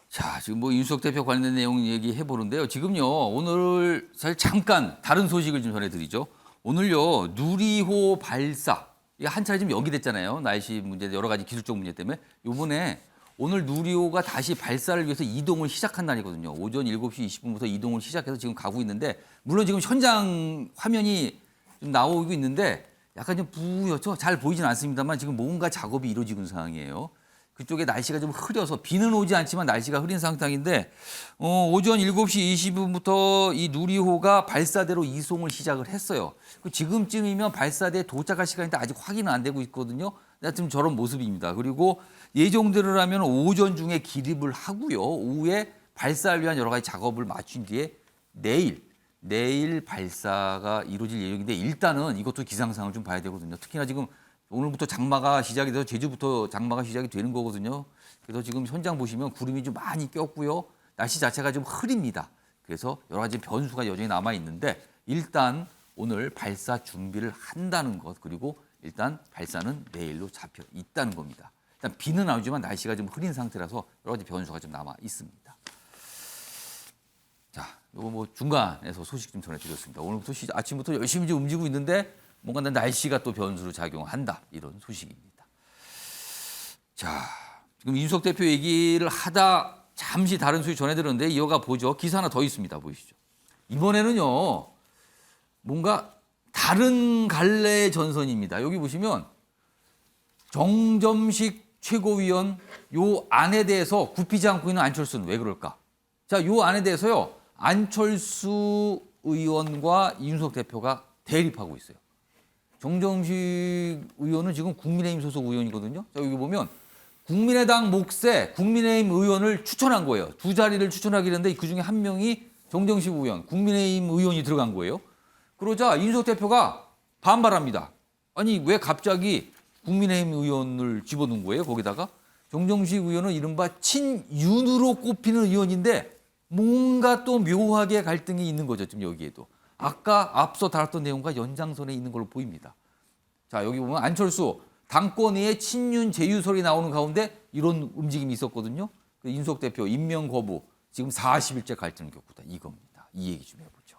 자, 지금 뭐 이준석 대표 관련된 내용 얘기해 보는데요. 지금요, 오늘 사실 잠깐 다른 소식을 좀 전해드리죠. 오늘요, 누리호 발사. 이게 한 차례 지금 연기됐잖아요. 날씨 문제, 여러 가지 기술적 문제 때문에. 요번에 오늘 누리호가 다시 발사를 위해서 이동을 시작한 날이거든요. 오전 7시 20분부터 이동을 시작해서 지금 가고 있는데, 물론 지금 현장 화면이 좀 나오고 있는데 약간 좀 부옇죠. 잘 보이진 않습니다만 지금 뭔가 작업이 이루어지고 있는 상황이에요. 그쪽에 날씨가 좀 흐려서 비는 오지 않지만 날씨가 흐린 상황인데 오전 7시 20분부터 이 누리호가 발사대로 이송을 시작을 했어요. 지금쯤이면 발사대에 도착할 시간인데 아직 확인은 안 되고 있거든요. 지금 저런 모습입니다. 그리고 예정대로라면 오전 중에 기립을 하고요. 오후에 발사를 위한 여러 가지 작업을 마친 뒤에 내일 발사가 이루어질 예정인데 일단은 이것도 기상상을 좀 봐야 되거든요. 특히나 지금 오늘부터 장마가 시작이 돼서 제주부터 장마가 시작이 되는 거거든요. 그래서 지금 현장 보시면 구름이 좀 많이 꼈고요. 날씨 자체가 좀 흐립니다. 그래서 여러 가지 변수가 여전히 남아 있는데 일단 오늘 발사 준비를 한다는 것 그리고 일단 발사는 내일로 잡혀 있다는 겁니다. 일단 비는 안 오지만 날씨가 좀 흐린 상태라서 여러 가지 변수가 좀 남아 있습니다. 자, 이거 뭐 중간에서 소식 좀 전해드렸습니다. 오늘부터 아침부터 열심히 좀 움직이고 있는데 뭔가 날씨가 또 변수로 작용한다 이런 소식입니다. 자, 지금 이준석 대표 얘기를 하다 잠시 다른 소식 전해드렸는데 이어가 보죠. 기사 하나 더 있습니다. 보이시죠? 이번에는요 뭔가 다른 갈래의 전선입니다. 여기 보시면 정점식 최고위원 요 안에 대해서 굽히지 않고 있는 안철수는 왜 그럴까? 자, 요 안에 대해서요 안철수 의원과 이준석 대표가 대립하고 있어요. 정정식 의원은 지금 국민의힘 소속 의원이거든요. 자, 여기 보면 국민의당 몫에 국민의힘 의원을 추천한 거예요. 두 자리를 추천하기로 했는데 그중에 한 명이 정정식 의원, 국민의힘 의원이 들어간 거예요. 그러자 이준석 대표가 반발합니다. 아니 왜 갑자기 국민의힘 의원을 집어넣은 거예요? 거기다가 정정식 의원은 이른바 친윤으로 꼽히는 의원인데 뭔가 또 묘하게 갈등이 있는 거죠. 지금 여기에도. 아까 앞서 다뤘던 내용과 연장선에 있는 걸로 보입니다. 자 여기 보면 안철수 당권위에 친윤 제휴설이 나오는 가운데 이런 움직임이 있었거든요. 이준석 대표 임명 거부 지금 40일째 갈등을 겪고다 이겁니다. 이 얘기 좀 해보죠.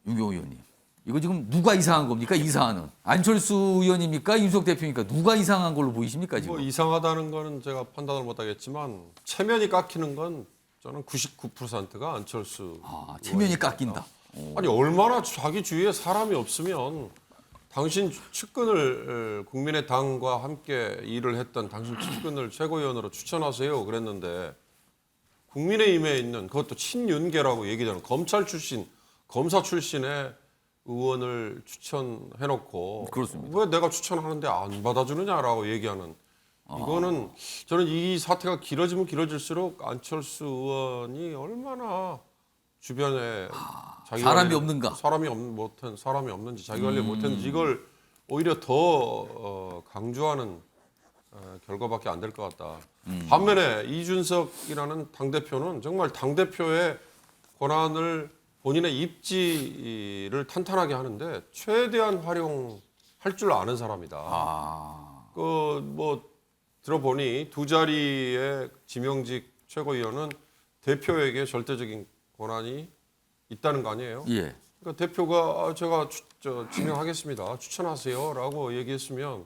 윤경호 의원님. 이거 지금 누가 이상한 겁니까? 이 사안은. 안철수 의원입니까? 이준석 대표입니까? 누가 이상한 걸로 보이십니까? 지금? 뭐 이상하다는 거는 제가 판단을 못하겠지만 체면이 깎이는 건 저는 99%가 안철수. 체면이 깎인다. 아니 얼마나 자기 주위에 사람이 없으면 당신 측근을 국민의당과 함께 일을 했던 당신 측근을 최고위원으로 추천하세요 그랬는데 국민의힘에 있는 그것도 친윤계라고 얘기하는 검찰 출신, 검사 출신의 의원을 추천해놓고 그렇습니다. 왜 내가 추천하는데 안 받아주느냐라고 얘기하는 이거는 저는 이 사태가 길어지면 길어질수록 안철수 의원이 얼마나 주변에 자기 사람이 관리- 없는가? 사람이 없는지 자기 관리 못했는지 이걸 오히려 더 강조하는 결과밖에 안 될 것 같다. 반면에 이준석이라는 당대표는 정말 당대표의 권한을 본인의 입지를 탄탄하게 하는데 최대한 활용할 줄 아는 사람이다. 그 뭐 들어보니 두 자리의 지명직 최고위원은 대표에게 절대적인 권한이 있다는 거 아니에요? 예. 그러니까 대표가 제가 지명하겠습니다. 추천하세요라고 얘기했으면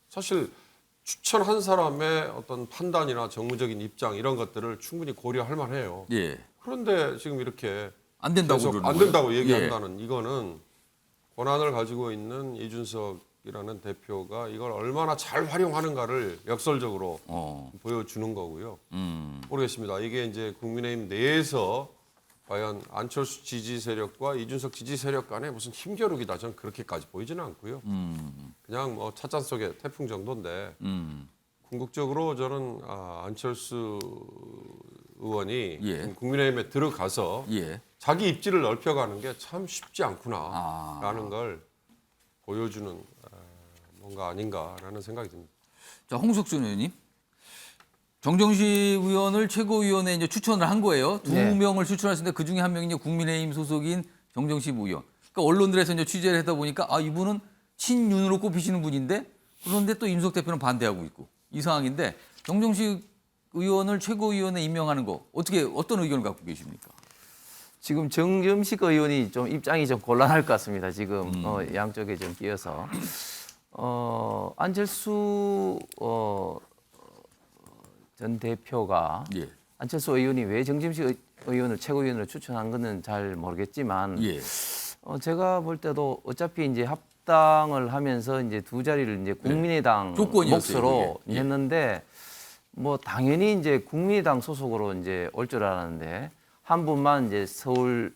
사실 추천한 사람의 어떤 판단이나 정무적인 입장 이런 것들을 충분히 고려할 만해요. 예. 그런데 지금 이렇게 안 된다고 계속 그러는 안 거예요? 된다고 예. 얘기한다는 이거는 권한을 가지고 있는 이준석이라는 대표가 이걸 얼마나 잘 활용하는가를 역설적으로 보여주는 거고요. 모르겠습니다. 이게 이제 국민의힘 내에서 과연 안철수 지지 세력과 이준석 지지 세력 간에 무슨 힘겨루기다 저는 그렇게까지 보이지는 않고요. 그냥 뭐 찻잔 속의 태풍 정도인데 궁극적으로 저는 안철수 의원이 예. 국민의힘에 들어가서 예. 자기 입지를 넓혀가는 게 참 쉽지 않구나라는 걸 보여주는 뭔가 아닌가라는 생각이 듭니다. 자, 홍석준 의원님. 정정식 의원을 최고위원에 이제 추천을 한 거예요. 두 네. 명을 추천하셨는데 그 중에 한 명이 이제 국민의힘 소속인 정정식 의원. 그러니까 언론들에서 이제 취재를 하다 보니까 이분은 친윤으로 꼽히시는 분인데 그런데 또 이준석 대표는 반대하고 있고 이 상황인데 정정식 의원을 최고위원에 임명하는 거 어떤 의견을 갖고 계십니까? 지금 정점식 의원이 좀 입장이 좀 곤란할 것 같습니다. 지금 양쪽에 좀 끼어서 안철수 전 대표가 예. 안철수 의원이 왜 정점식 의원을 최고위원으로 추천한 것은 잘 모르겠지만 예. 제가 볼 때도 어차피 이제 합당을 하면서 이제 두 자리를 이제 국민의당 조건이었어요, 몫으로 그게. 예. 했는데 뭐 당연히 이제 국민의당 소속으로 이제 올 줄 알았는데 한 분만 이제 서울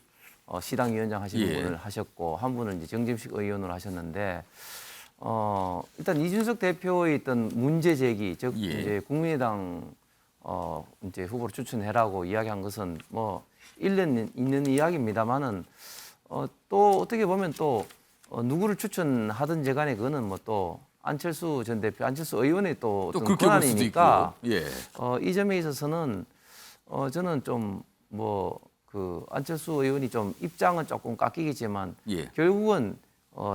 시당위원장 하시는 예. 분을 하셨고 한 분은 이제 정점식 의원으로 하셨는데 일단 이준석 대표의 있던 문제 제기 즉 예. 이제 국민의당 이제 후보로 추천해라고 이야기한 것은 뭐 일리 있는 이야기입니다만은 또 어떻게 보면 또 누구를 추천하든지 간에 그거는 뭐 또 안철수 전 대표, 안철수 의원의 또 어떤 그렇게 볼 수도 권한이니까 있고. 예. 이 점에 있어서는 저는 좀 뭐 그 안철수 의원이 좀 입장은 조금 깎이겠지만 예. 결국은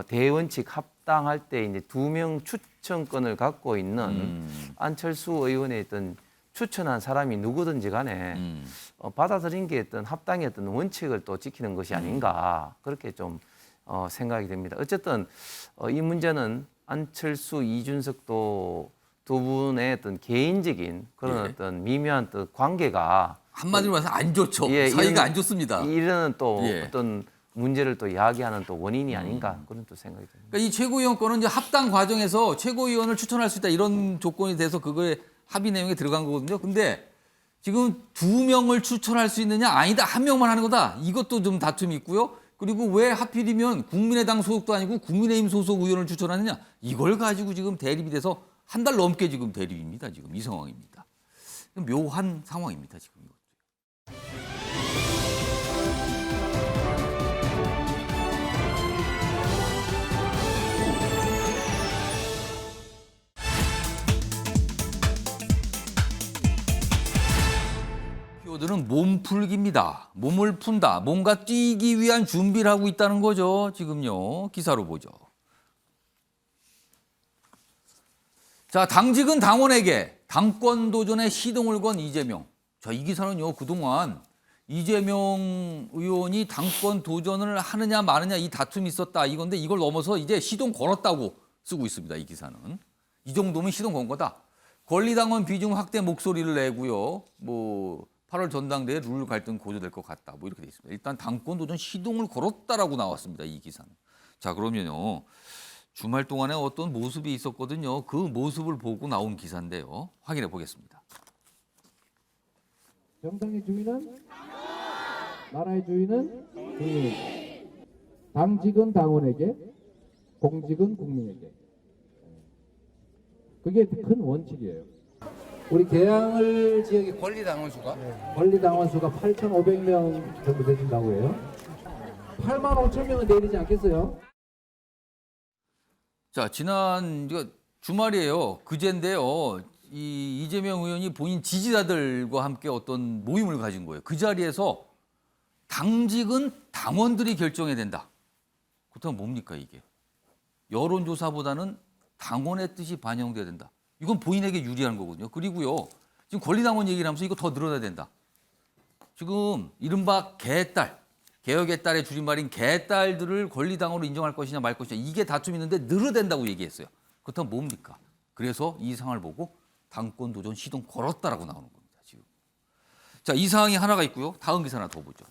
대원칙 합당할 때 이제 2명 추천권을 갖고 있는 안철수 의원의 어떤 추천한 사람이 누구든지 간에 받아들인 게 어떤 합당의 어떤 원칙을 또 지키는 것이 아닌가 그렇게 좀 생각이 됩니다. 어쨌든 이 문제는 안철수, 이준석도 두 분의 어떤 개인적인 그런 예. 어떤 미묘한 또 관계가 한마디로 말해서 안 좋죠. 예, 사이가 이런- 안 좋습니다. 이런 또 예. 어떤 문제를 또 야기하는 또 원인이 아닌가 그런 또 생각이 듭니다. 그러니까 이 최고위원 건은 이제 합당 과정에서 최고위원을 추천할 수 있다 이런 조건이 돼서 그거에 합의 내용에 들어간 거거든요. 근데 지금 2명을 추천할 수 있느냐 아니다 한 명만 하는 거다 이것도 좀 다툼이 있고요. 그리고 왜 하필이면 국민의당 소속도 아니고 국민의힘 소속 의원을 추천하느냐 이걸 가지고 지금 대립이 돼서 한 달 넘게 지금 대립입니다. 지금 이 상황입니다. 묘한 상황입니다. 지금. 키워드는 몸풀기입니다. 몸을 푼다. 뭔가 뛰기 위한 준비를 하고 있다는 거죠. 지금요. 기사로 보죠. 자, 당직은 당원에게 당권 도전에 시동을 건 이재명. 자, 이 기사는요. 그동안 이재명 의원이 당권 도전을 하느냐 마느냐 이 다툼이 있었다 이건데 이걸 넘어서 이제 시동 걸었다고 쓰고 있습니다. 이 기사는. 이 정도면 시동 건 거다. 권리당원 비중 확대 목소리를 내고요. 뭐 8월 전당대회 룰 갈등 고조될 것 같다. 뭐 이렇게 돼 있습니다. 일단 당권 도전 시동을 걸었다라고 나왔습니다. 이 기사는. 자, 그러면요. 주말 동안에 어떤 모습이 있었거든요. 그 모습을 보고 나온 기사인데요. 확인해 보겠습니다. 정당의 주인은 나라의 주인은 국민. 당직은 당원에게, 공직은 국민에게. 그게 큰 원칙이에요. 우리 계양을 지역의 권리당원 수가 8,500명 정도 되신다고 해요. 8만 5천 명은 내리지 않겠어요? 자, 지난 주말이에요. 그제인데요. 이 이재명 의원이 본인 지지자들과 함께 어떤 모임을 가진 거예요. 그 자리에서 당직은 당원들이 결정해야 된다. 그렇다면 뭡니까 이게? 여론조사보다는 당원의 뜻이 반영돼야 된다. 이건 본인에게 유리한 거거든요. 그리고요. 지금 권리당원 얘기를 하면서 이거 더 늘어나야 된다. 지금 이른바 개딸, 개혁의 딸의 줄임말인 개딸들을 권리당원으로 인정할 것이냐 말 것이냐 이게 다툼이 있는데 늘어된다고 얘기했어요. 그렇다면 뭡니까? 그래서 이 상황을 보고 당권 도전 시동 걸었다라고 나오는 겁니다. 지금. 자, 이 상황이 하나가 있고요. 다음 기사 하나 더 보죠.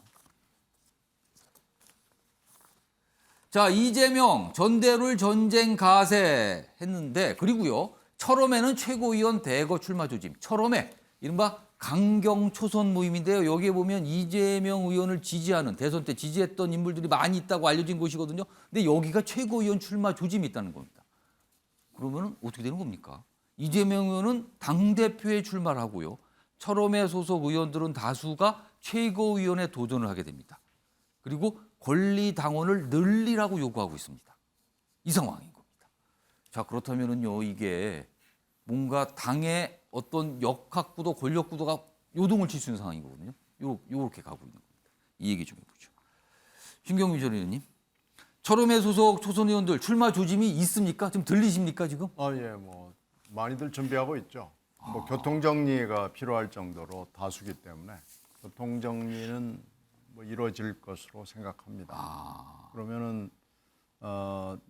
자, 이재명 전대룰 전쟁 가세 했는데 그리고요. 철험에는 최고위원 대거 출마 조짐. 철험에 이른바 강경 초선 모임인데요. 여기에 보면 이재명 의원을 지지하는 대선 때 지지했던 인물들이 많이 있다고 알려진 곳이거든요. 근데 여기가 최고위원 출마 조짐이 있다는 겁니다. 그러면 어떻게 되는 겁니까? 이재명 의원은 당대표에 출마를 하고요. 철험회 소속 의원들은 다수가 최고위원에 도전을 하게 됩니다. 그리고 권리당원을 늘리라고 요구하고 있습니다. 이 상황인 겁니다. 자, 그렇다면은요, 이게 뭔가 당의 어떤 역학구도 권력구도가 요동을 칠 수 있는 상황인 거거든요. 요렇게 가고 있는 겁니다. 이 얘기 좀 해보죠. 신경민 전 의원님, 철험회 소속 초선 의원들 출마 조짐이 있습니까? 좀 들리십니까 지금? 예, 뭐 많이들 준비하고 있죠. 뭐 교통 정리가 필요할 정도로 다수기 때문에 교통 정리는 뭐 이루어질 것으로 생각합니다. 그러면은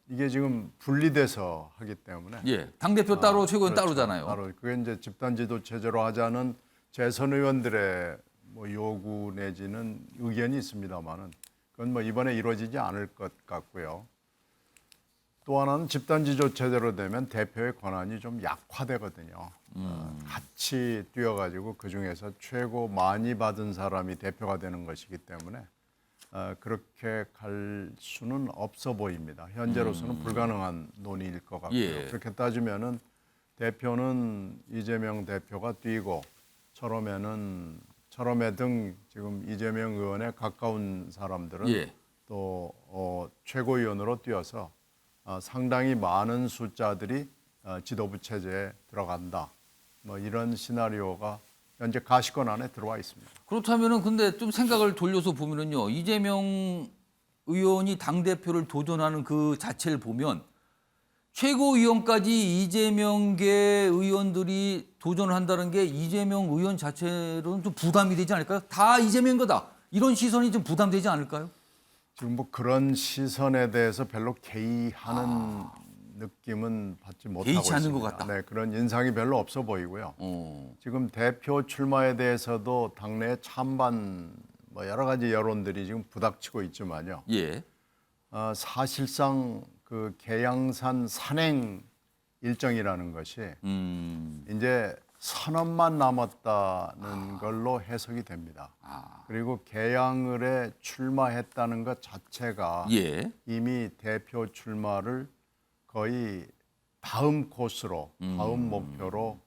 이게 지금 분리돼서 하기 때문에 예, 당 대표 따로 최고위원 그렇죠. 따로잖아요. 따로 그게 이제 집단 지도 체제로 하자는 재선 의원들의 뭐 요구 내지는 의견이 있습니다만은 그건 뭐 이번에 이루어지지 않을 것 같고요. 또 하나는 집단 지도 체제로 되면 대표의 권한이 좀 약화되거든요. 같이 뛰어가지고 그 중에서 최고 많이 받은 사람이 대표가 되는 것이기 때문에 그렇게 갈 수는 없어 보입니다. 현재로서는 불가능한 논의일 것 같고요. 예. 그렇게 따지면은 대표는 이재명 대표가 뛰고 철험회 등 지금 이재명 의원에 가까운 사람들은 예. 또 최고위원으로 뛰어서 상당히 많은 숫자들이 지도부 체제에 들어간다. 뭐 이런 시나리오가 현재 가시권 안에 들어와 있습니다. 그렇다면은 근데 좀 생각을 돌려서 보면은요, 이재명 의원이 당 대표를 도전하는 그 자체를 보면 최고위원까지 이재명계 의원들이 도전을 한다는 게 이재명 의원 자체로는 좀 부담이 되지 않을까요? 다 이재명 거다 이런 시선이 좀 부담되지 않을까요? 지금 뭐 그런 시선에 대해서 별로 개의하는 느낌은 받지 못하고 개의치 않는 있습니다. 것 같다. 네, 그런 인상이 별로 없어 보이고요. 지금 대표 출마에 대해서도 당내 찬반 뭐 여러 가지 여론들이 지금 부닥치고 있지만요. 예. 사실상 그 계양산 산행 일정이라는 것이 이제 선언만 남았다는 걸로 해석이 됩니다. 그리고 계양을에 출마했다는 것 자체가 예. 이미 대표 출마를 거의 다음 코스로, 다음 목표로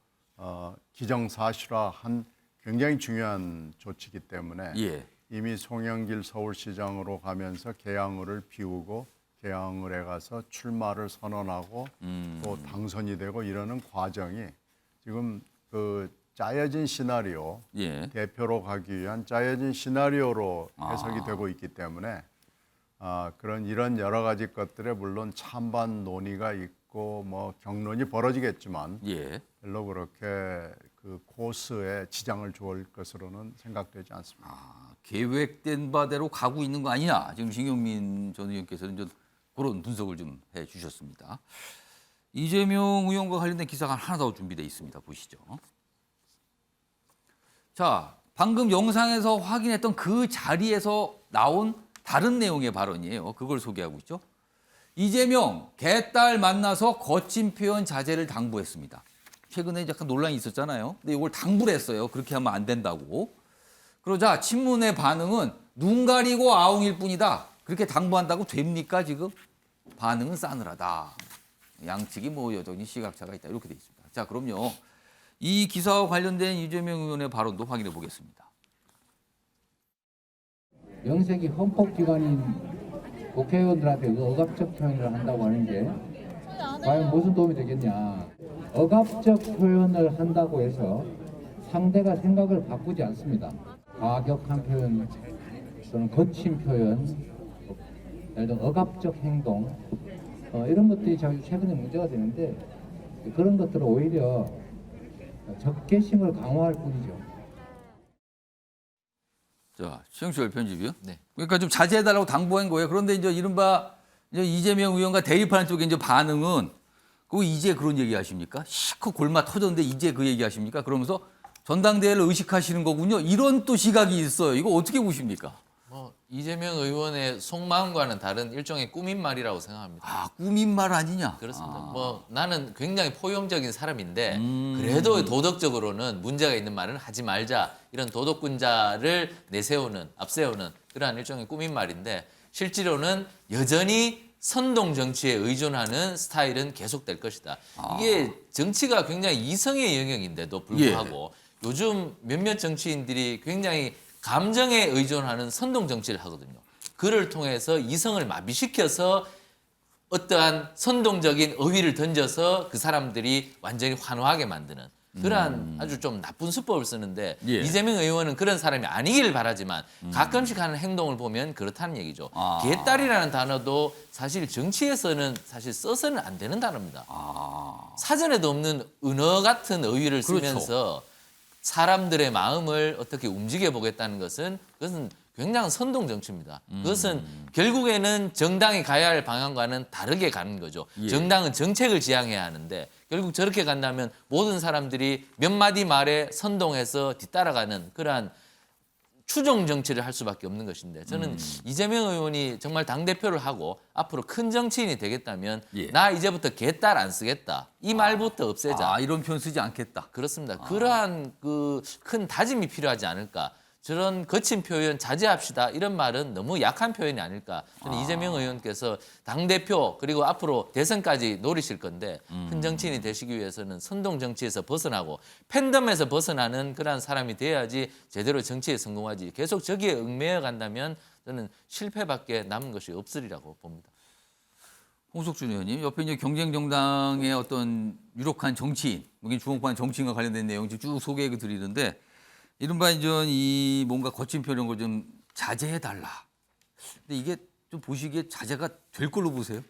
기정사실화한 굉장히 중요한 조치이기 때문에 예. 이미 송영길 서울시장으로 가면서 계양을을 비우고 계양을에 가서 출마를 선언하고 또 당선이 되고 이러는 과정이 지금 그 짜여진 시나리오, 예. 대표로 가기 위한 짜여진 시나리오로 해석이 되고 있기 때문에 그런 이런 여러 가지 것들에 물론 찬반 논의가 있고 뭐 경론이 벌어지겠지만 예. 별로 그렇게 그 코스에 지장을 줄 것으로는 생각되지 않습니다. 계획된 바대로 가고 있는 거 아니냐. 지금 신경민 전 의원께서는 좀 그런 분석을 좀 해주셨습니다. 이재명 의원과 관련된 기사가 하나 더 준비되어 있습니다. 보시죠. 자, 방금 영상에서 확인했던 그 자리에서 나온 다른 내용의 발언이에요. 그걸 소개하고 있죠. 이재명, 개딸 만나서 거친 표현 자제를 당부했습니다. 최근에 약간 논란이 있었잖아요. 근데 이걸 당부를 했어요. 그렇게 하면 안 된다고. 그러자 친문의 반응은 눈 가리고 아웅일 뿐이다. 그렇게 당부한다고 됩니까 지금? 반응은 싸늘하다. 양측이 뭐 여전히 시각차가 있다. 이렇게 돼 있습니다. 자, 그럼요. 이 기사와 관련된 이재명 의원의 발언도 확인해 보겠습니다. 영색이 헌법기관인 국회의원들한테 그 억압적 표현을 한다고 하는데 과연 무슨 도움이 되겠냐. 억압적 표현을 한다고 해서 상대가 생각을 바꾸지 않습니다. 과격한 표현 또는 거친 표현, 예를 들어 억압적 행동 이런 것들이 최근에 문제가 되는데 그런 것들은 오히려 적개심을 강화할 뿐이죠. 자, 최영철 편집이요. 네. 그러니까 좀 자제해달라고 당부한 거예요. 그런데 이제 이른바 이제 이재명 의원과 대립하는 쪽의 이제 반응은 그 이제 그런 얘기 하십니까? 시커 골마 터졌는데 이제 그 얘기 하십니까? 그러면서 전당대회를 의식하시는 거군요. 이런 또 시각이 있어요. 이거 어떻게 보십니까? 이재명 의원의 속마음과는 다른 일종의 꾸민 말이라고 생각합니다. 아, 꾸민 말 아니냐? 그렇습니다. 뭐 나는 굉장히 포용적인 사람인데 그래도 도덕적으로는 문제가 있는 말은 하지 말자. 이런 도덕군자를 내세우는, 앞세우는 그러한 일종의 꾸민 말인데 실제로는 여전히 선동 정치에 의존하는 스타일은 계속될 것이다. 이게 정치가 굉장히 이성의 영역인데도 불구하고 요즘 몇몇 정치인들이 굉장히 감정에 의존하는 선동 정치를 하거든요. 그를 통해서 이성을 마비시켜서 어떠한 선동적인 어휘를 던져서 그 사람들이 완전히 환호하게 만드는 그러한 아주 좀 나쁜 수법을 쓰는데 예. 이재명 의원은 그런 사람이 아니기를 바라지만 가끔씩 하는 행동을 보면 그렇다는 얘기죠. 개딸이라는 단어도 사실 정치에서는 사실 써서는 안 되는 단어입니다. 사전에도 없는 은어 같은 어휘를 쓰면서 사람들의 마음을 어떻게 움직여 보겠다는 것은 그것은 굉장히 선동 정치입니다. 그것은 결국에는 정당이 가야 할 방향과는 다르게 가는 거죠. 예. 정당은 정책을 지향해야 하는데 결국 저렇게 간다면 모든 사람들이 몇 마디 말에 선동해서 뒤따라가는 그러한 추종 정치를 할 수밖에 없는 것인데 저는 이재명 의원이 정말 당대표를 하고 앞으로 큰 정치인이 되겠다면 예. 나 이제부터 개딸 안 쓰겠다. 이 말부터 없애자. 이런 표현 쓰지 않겠다. 그렇습니다. 그러한 그 큰 다짐이 필요하지 않을까. 저런 거친 표현 자제합시다. 이런 말은 너무 약한 표현이 아닐까. 저는 이재명 의원께서 당대표 그리고 앞으로 대선까지 노리실 건데 큰 정치인이 되시기 위해서는 선동 정치에서 벗어나고 팬덤에서 벗어나는 그러한 사람이 돼야지 제대로 정치에 성공하지. 계속 저기에 얽매여 간다면 저는 실패밖에 남은 것이 없으리라고 봅니다. 홍석준 의원님, 옆에 이제 경쟁 정당의 어떤 유력한 정치인, 여기 주목받는 정치인과 관련된 내용 쭉 소개해 드리는데 이른바 이제 이 뭔가 거친 표현 이런 걸 좀 자제해 달라. 근데 이게 좀 보시기에 자제가 될 걸로 보세요?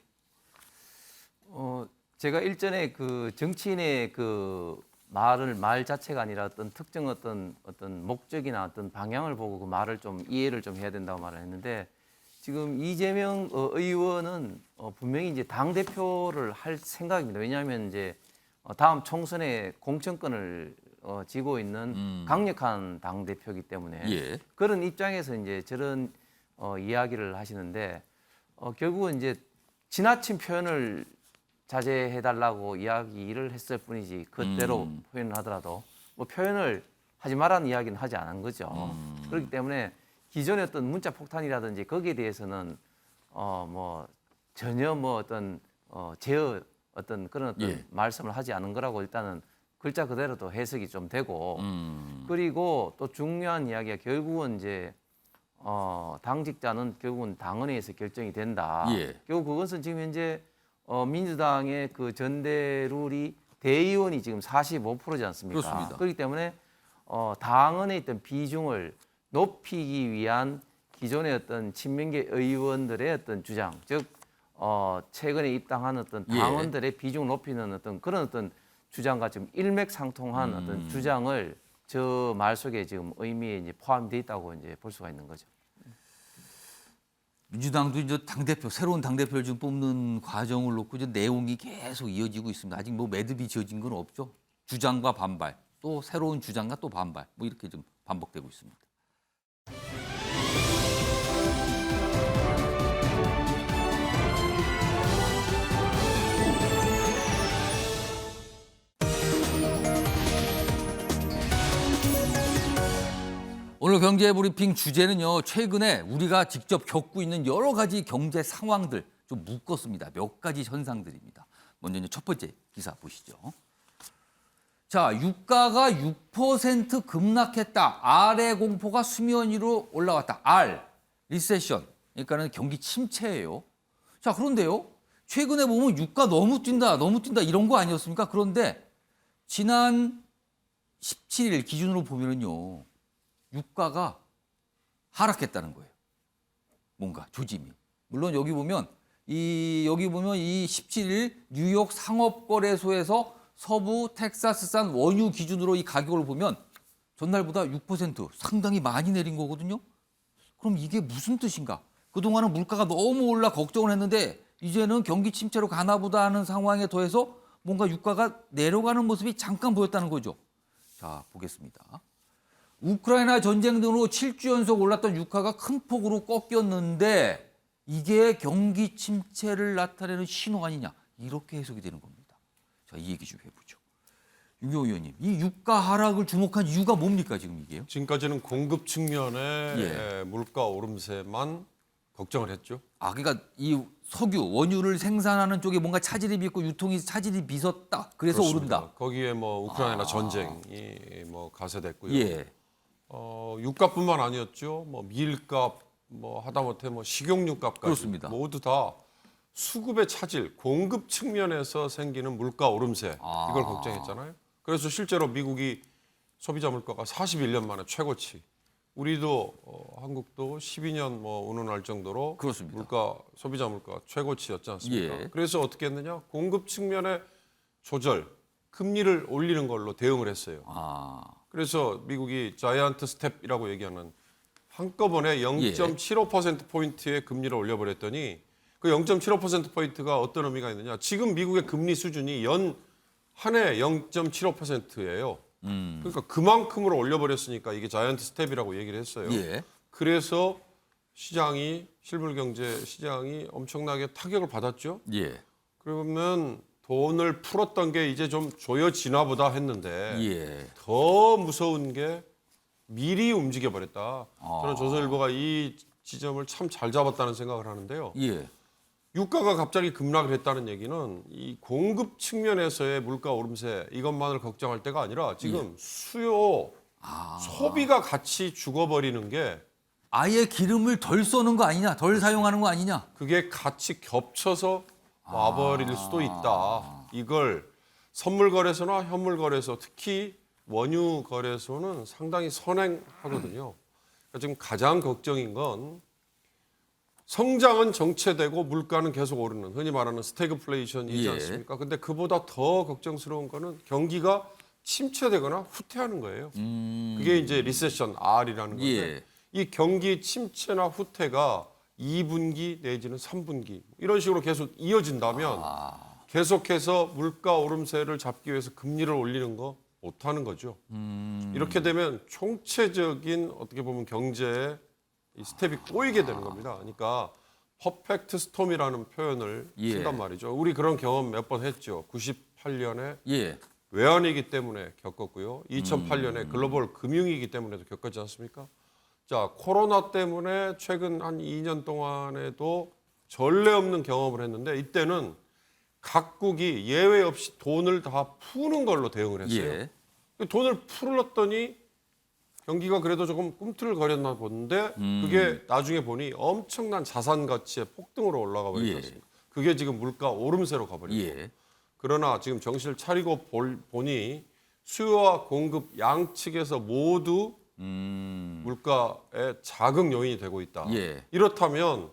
제가 일전에 그 정치인의 그 말 자체가 아니라 어떤 특정 어떤 목적이나 어떤 방향을 보고 그 말을 좀 이해를 좀 해야 된다고 말을 했는데 지금 이재명 의원은 분명히 이제 당 대표를 할 생각입니다. 왜냐하면 이제 다음 총선에 공천권을 쥐고 있는 강력한 당 대표이기 때문에 예. 그런 입장에서 이제 저런 이야기를 하시는데 결국은 이제 지나친 표현을 자제해달라고 이야기를 했을 뿐이지 그대로 표현을 하더라도 뭐 표현을 하지 말라는 이야기는 하지 않은 거죠. 그렇기 때문에 기존의 어떤 문자 폭탄이라든지 거기에 대해서는 뭐 전혀 뭐 어떤 제어 어떤 그런 어떤 예. 말씀을 하지 않은 거라고 일단은 글자 그대로 또 해석이 좀 되고 그리고 또 중요한 이야기가 결국은 이제 당직자는 결국은 당원회에서 결정이 된다. 예. 결국 그것은 지금 현재 민주당의 그 전대룰이 대의원이 지금 45%지 않습니까? 그렇습니다. 그렇기 때문에 당원에 있던 비중을 높이기 위한 기존의 어떤 친명계 의원들의 어떤 주장, 즉 최근에 입당한 어떤 예. 당원들의 비중을 높이는 어떤 그런 어떤 주장과 지금 일맥상통한 어떤 주장을 저 말 속에 지금 의미에 이제 포함되어 있다고 이제 볼 수가 있는 거죠. 민주당도 이제 당대표, 새로운 당대표를 지금 뽑는 과정을 놓고 이제 내용이 계속 이어지고 있습니다. 아직 뭐 매듭이 지어진 건 없죠. 주장과 반발, 또 새로운 주장과 또 반발, 뭐 이렇게 좀 반복되고 있습니다. 오늘 경제브리핑 주제는요. 최근에 우리가 직접 겪고 있는 여러 가지 경제 상황들 좀 묶었습니다. 몇 가지 현상들입니다. 먼저 이제 첫 번째 기사 보시죠. 자, 유가가 6% 급락했다. R의 공포가 수면 위로 올라왔다. R, 리세션. 그러니까는 경기 침체예요. 자, 그런데요. 최근에 보면 유가 너무 뛴다 이런 거 아니었습니까? 그런데 지난 17일 기준으로 보면은요. 유가가 하락했다는 거예요. 뭔가 조짐이. 물론 여기 보면 이 17일 뉴욕 상업거래소에서 서부 텍사스산 원유 기준으로 이 가격을 보면 전날보다 6% 상당히 많이 내린 거거든요. 그럼 이게 무슨 뜻인가? 그동안은 물가가 너무 올라 걱정을 했는데 이제는 경기 침체로 가나 보다 하는 상황에 더해서 뭔가 유가가 내려가는 모습이 잠깐 보였다는 거죠. 자, 보겠습니다. 우크라이나 전쟁 등으로 7주 연속 올랐던 유가가 큰 폭으로 꺾였는데 이게 경기 침체를 나타내는 신호 아니냐 이렇게 해석이 되는 겁니다. 자, 이 얘기 좀 해보죠. 윤경호 의원님, 이 유가 하락을 주목한 이유가 뭡니까 지금 이게요? 지금까지는 공급 측면에 예. 물가 오름세만 걱정을 했죠. 아, 그러니까 이 석유 원유를 생산하는 쪽에 뭔가 차질이 빚고 유통이 차질이 빚었다. 그래서 그렇습니다. 오른다. 거기에 뭐 우크라이나 전쟁이 뭐 가세됐고요. 예. 유가뿐만 아니었죠. 뭐 밀값, 뭐 하다못해 뭐 식용유값까지 그렇습니다. 모두 다 수급의 차질, 공급 측면에서 생기는 물가 오름세 이걸 걱정했잖아요. 그래서 실제로 미국이 소비자 물가가 41년 만에 최고치. 우리도 한국도 12년 뭐 운운할 정도로 그렇습니다. 소비자 물가 최고치였지 않습니까? 예. 그래서 어떻게 했느냐? 공급 측면의 조절, 금리를 올리는 걸로 대응을 했어요. 그래서 미국이 자이언트 스텝이라고 얘기하는 한꺼번에 0.75%포인트의 금리를 올려버렸더니 그 0.75%포인트가 어떤 의미가 있느냐. 지금 미국의 금리 수준이 한 해 0.75%예요. 그러니까 그만큼으로 올려버렸으니까 이게 자이언트 스텝이라고 얘기를 했어요. 예. 그래서 실물 경제 시장이 엄청나게 타격을 받았죠. 예. 그러면 돈을 풀었던 게 이제 좀 조여지나 보다 했는데 예. 더 무서운 게 미리 움직여 버렸다. 저는 조선일보가 이 지점을 참 잘 잡았다는 생각을 하는데요. 예. 유가가 갑자기 급락을 했다는 얘기는 이 공급 측면에서의 물가 오름세 이것만을 걱정할 때가 아니라 지금 수요, 소비가 같이 죽어버리는 게 아예 기름을 덜 쏘는 거 아니냐, 덜 사용하는 거 아니냐. 그게 같이 겹쳐서 와버릴 수도 있다. 이걸 선물 거래소나 현물 거래소, 특히 원유 거래소는 상당히 선행하거든요. 그러니까 지금 가장 걱정인 건 성장은 정체되고 물가는 계속 오르는 흔히 말하는 스태그플레이션이지 예. 않습니까? 근데 그보다 더 걱정스러운 거는 경기가 침체되거나 후퇴하는 거예요. 그게 이제 리세션 R이라는 건데 예. 이 경기 침체나 후퇴가 2분기 내지는 3분기 이런 식으로 계속 이어진다면 계속해서 물가 오름세를 잡기 위해서 금리를 올리는 거 못하는 거죠. 이렇게 되면 총체적인 어떻게 보면 경제에 이 스텝이 꼬이게 되는 겁니다. 그러니까 퍼펙트 스톰이라는 표현을 예. 쓴단 말이죠. 우리 그런 경험 몇 번 했죠. 98년에 예. 외환위기 때문에 겪었고요. 2008년에 글로벌 금융위기 때문에도 겪었지 않습니까? 자, 코로나 때문에 최근 한 2년 동안에도 전례 없는 경험을 했는데 이때는 각국이 예외 없이 돈을 다 푸는 걸로 대응을 했어요. 예. 돈을 풀었더니 경기가 그래도 조금 꿈틀거렸나 본데 그게 나중에 보니 엄청난 자산 가치의 폭등으로 올라가 버리지 예. 않습니까? 그게 지금 물가 오름세로 가버렸고. 예. 그러나 지금 정신을 차리고 보니 수요와 공급 양측에서 모두 물가의 자극 요인이 되고 있다. 예. 이렇다면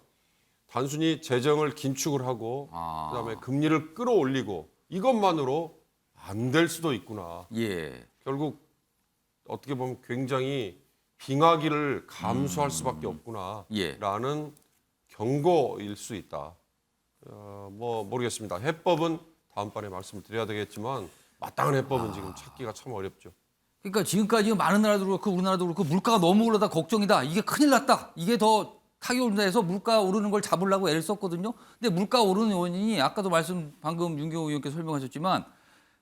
단순히 재정을 긴축을 하고 그다음에 금리를 끌어올리고 이것만으로 안 될 수도 있구나. 예. 결국 어떻게 보면 굉장히 빙하기를 감수할 수밖에 없구나라는 예. 경고일 수 있다. 뭐 모르겠습니다. 해법은 다음번에 말씀을 드려야 되겠지만 마땅한 해법은 지금 찾기가 참 어렵죠. 그러니까 지금까지 많은 나라도 그렇고 우리나라도 그렇고 물가가 너무 올라다 걱정이다. 이게 큰일 났다. 이게 더 타격을 준다 해서 물가 오르는 걸 잡으려고 애를 썼거든요. 근데 물가 오르는 원인이 아까도 방금 윤경호 의원께서 설명하셨지만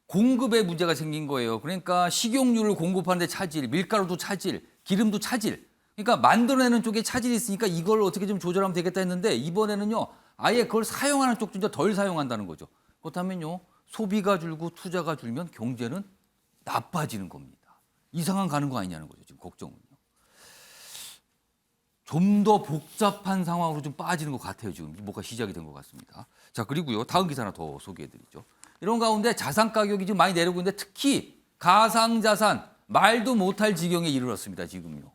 공급에 문제가 생긴 거예요. 그러니까 식용유를 공급하는데 차질, 밀가루도 차질, 기름도 차질. 그러니까 만들어내는 쪽에 차질이 있으니까 이걸 어떻게 좀 조절하면 되겠다 했는데 이번에는요. 아예 그걸 사용하는 쪽도 이제 덜 사용한다는 거죠. 그렇다면요. 소비가 줄고 투자가 줄면 경제는 나빠지는 겁니다. 이상한 가는 거 아니냐는 거죠. 지금 걱정은요. 좀 더 복잡한 상황으로 좀 빠지는 것 같아요. 지금 뭐가 시작이 된 것 같습니다. 자, 그리고요. 다음 기사 하나 더 소개해드리죠. 이런 가운데 자산 가격이 지금 많이 내려오고 있는데 특히 가상자산 말도 못할 지경에 이르렀습니다. 지금요.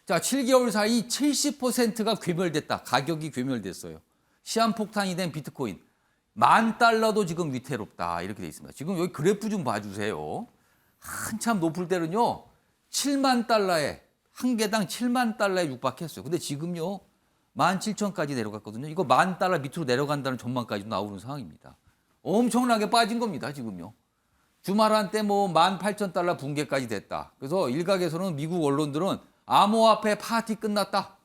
자, 7개월 사이 70%가 괴멸됐다. 가격이 괴멸됐어요. 시한폭탄이 된 비트코인. $10,000도 지금 위태롭다. 이렇게 돼 있습니다. 지금 여기 그래프 좀 봐주세요. 한참 높을 때는요. 7만 달러에 한 개당 7만 달러에 육박했어요. 근데 지금요. 17,000까지 내려갔거든요. 이거 $10,000 밑으로 내려간다는 전망까지도 나오는 상황입니다. 엄청나게 빠진 겁니다. 지금요. 주말 한때 뭐 18,000달러 붕괴까지 됐다. 그래서 일각에서는 미국 언론들은 암호화폐 파티 끝났다.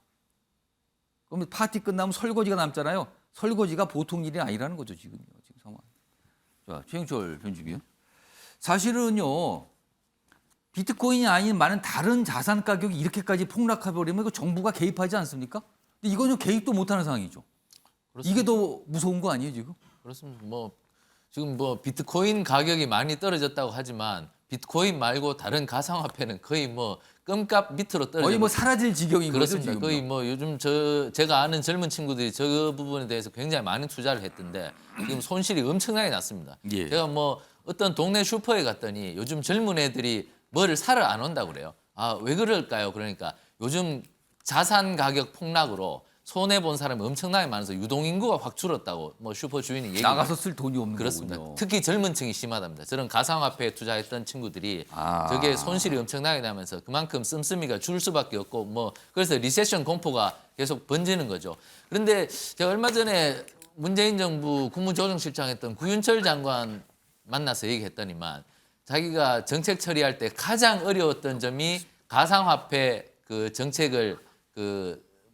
그러면 파티 끝나면 설거지가 남잖아요. 설거지가 보통 일이 아니라는 거죠. 지금요. 지금 상황. 자, 최영철 편집위원. 사실은요. 비트코인이 아닌 많은 다른 자산 가격이 이렇게까지 폭락해버리면 이거 정부가 개입하지 않습니까? 근데 이건 개입도 못하는 상황이죠. 그렇습니다. 이게 더 무서운 거 아니에요 지금? 그렇습니다. 지금 비트코인 가격이 많이 떨어졌다고 하지만 비트코인 말고 다른 가상화폐는 거의 껌값 밑으로 떨어져. 거의 사라질 지경인 거죠 그렇습니다. 지금. 거의 요즘 제가 아는 젊은 친구들이 저 부분에 대해서 굉장히 많은 투자를 했던데 지금 손실이 엄청나게 났습니다. 예. 제가 어떤 동네 슈퍼에 갔더니 요즘 젊은 애들이 뭐를 사러 안 온다고 그래요. 아, 왜 그럴까요? 그러니까 요즘 자산 가격 폭락으로 손해 본 사람이 엄청나게 많아서 유동인구가 확 줄었다고 슈퍼 주인이 얘기해요. 나가서 쓸 돈이 없는 그렇습니다. 거군요. 특히 젊은 층이 심하답니다. 저런 가상화폐에 투자했던 친구들이 저게 손실이 엄청나게 나면서 그만큼 씀씀이가 줄 수밖에 없고 그래서 리세션 공포가 계속 번지는 거죠. 그런데 제가 얼마 전에 문재인 정부 국무조정실장 했던 구윤철 장관 만나서 얘기했더니만 자기가 정책 처리할 때 가장 어려웠던 점이 가상화폐 그 정책을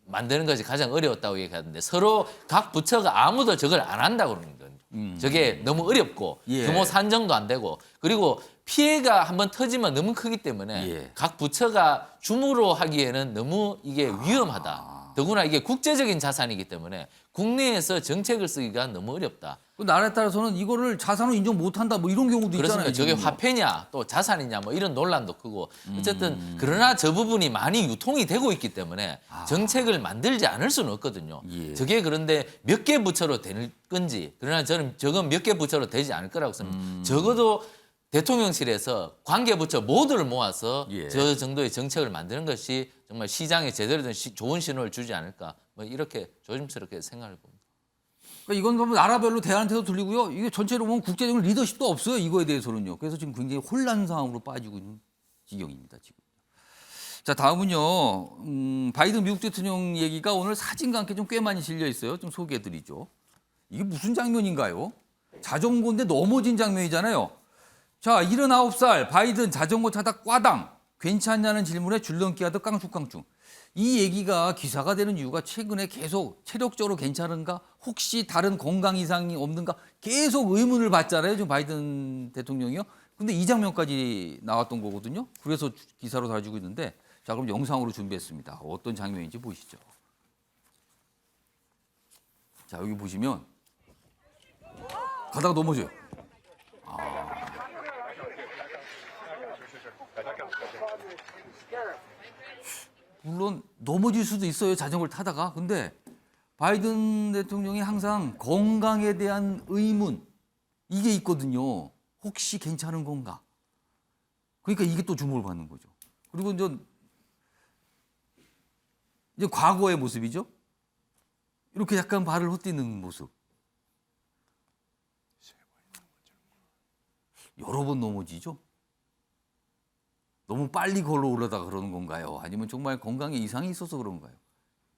만드는 것이 가장 어려웠다고 얘기하던데 서로 각 부처가 아무도 저걸 안 한다고 그러는 거예요. 저게 너무 어렵고 예. 규모 산정도 안 되고 그리고 피해가 한번 터지면 너무 크기 때문에 예. 각 부처가 줌으로 하기에는 너무 이게 위험하다. 더구나 이게 국제적인 자산이기 때문에 국내에서 정책을 쓰기가 너무 어렵다. 그 나라에 따라서는 이거를 자산으로 인정 못한다 이런 경우도 그렇습니다. 있잖아요. 저게 지금요. 화폐냐 또 자산이냐 이런 논란도 크고 어쨌든 그러나 저 부분이 많이 유통이 되고 있기 때문에 정책을 만들지 않을 수는 없거든요. 예. 저게 그런데 몇 개 부처로 될 건지 그러나 저는 저건 몇 개 부처로 되지 않을 거라고 생각합니다. 적어도 대통령실에서 관계부처 모두를 모아서 예. 저 정도의 정책을 만드는 것이 정말 시장에 제대로 된 좋은 신호를 주지 않을까 이렇게 조심스럽게 생각을 봅니다. 그러니까 이건 보면 나라별로 대안한테도 들리고요. 이게 전체로 보면 국제적인 리더십도 없어요. 이거에 대해서는요. 그래서 지금 굉장히 혼란 상황으로 빠지고 있는 지경입니다. 지금. 자, 다음은요. 바이든 미국 대통령 얘기가 오늘 사진과 함께 좀 꽤 많이 실려 있어요. 좀 소개해드리죠. 이게 무슨 장면인가요? 자전거인데 넘어진 장면이잖아요. 자, 79살 바이든 자전거 타다 꽈당. 괜찮냐는 질문에 줄넘기하다 깡충깡충. 이 얘기가 기사가 되는 이유가 최근에 계속 체력적으로 괜찮은가? 혹시 다른 건강 이상이 없는가? 계속 의문을 받잖아요. 지금 바이든 대통령이요. 근데 이 장면까지 나왔던 거거든요. 그래서 기사로 다뤄지고 있는데 자, 그럼 영상으로 준비했습니다. 어떤 장면인지 보시죠. 자, 여기 보시면 가다가 넘어져요. 물론 넘어질 수도 있어요, 자전거를 타다가. 근데 바이든 대통령이 항상 건강에 대한 의문, 이게 있거든요. 혹시 괜찮은 건가? 그러니까 이게 또 주목을 받는 거죠. 그리고 이제 과거의 모습이죠. 이렇게 약간 발을 헛디는 모습. 여러 번 넘어지죠. 너무 빨리 걸어 올라다가 그러는 건가요? 아니면 정말 건강에 이상이 있어서 그런가요?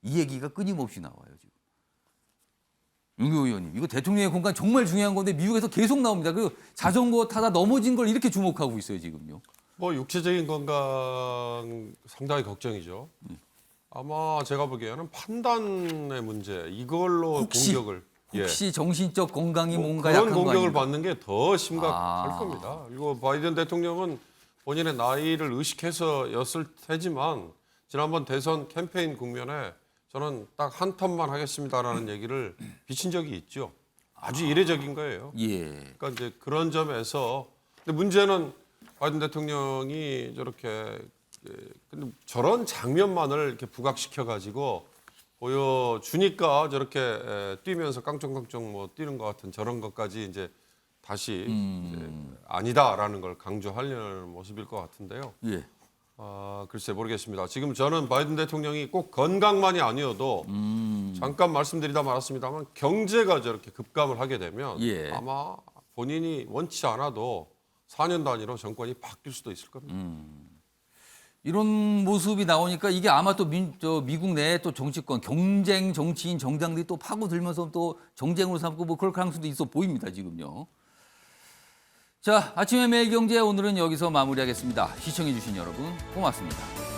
이 얘기가 끊임없이 나와요, 지금. 윤교 의원님, 이거 대통령의 건강 정말 중요한 건데 미국에서 계속 나옵니다. 그 자전거 타다 넘어진 걸 이렇게 주목하고 있어요, 지금요. 뭐 육체적인 건강 상당히 걱정이죠. 아마 제가 보기에는 판단의 문제 이걸로 혹시 공격을 혹시 정신적 건강이 뭐 뭔가 그런 약한 거 공격을 아닌가? 받는 게 더 심각할 아. 겁니다. 그리고 바이든 대통령은 본인의 나이를 의식해서였을 테지만 지난번 대선 캠페인 국면에 저는 딱 한 턴만 하겠습니다라는 얘기를 비친 적이 있죠. 아주 이례적인 거예요. 예. 그러니까 이제 그런 점에서 근데 문제는 바이든 대통령이 저렇게 근데 저런 장면만을 이렇게 부각시켜 가지고 보여주니까 저렇게 뛰면서 깡총깡총 뭐 뛰는 것 같은 저런 것까지 이제 다시 이제 아니다라는 걸 강조하려는 모습일 것 같은데요. 예. 글쎄 모르겠습니다. 지금 저는 바이든 대통령이 꼭 건강만이 아니어도 잠깐 말씀드리다 말았습니다만 경제가 저렇게 급감을 하게 되면 예. 아마 본인이 원치 않아도 4년 단위로 정권이 바뀔 수도 있을 겁니다. 이런 모습이 나오니까 이게 아마 또 미국 내에 또 정치권, 경쟁 정치인 정당들이 또 파고들면서 또 정쟁으로 삼고 뭐 그럴 가능성도 있어 보입니다, 지금요. 자, 아침의 매일경제 오늘은 여기서 마무리하겠습니다. 시청해주신 여러분 고맙습니다.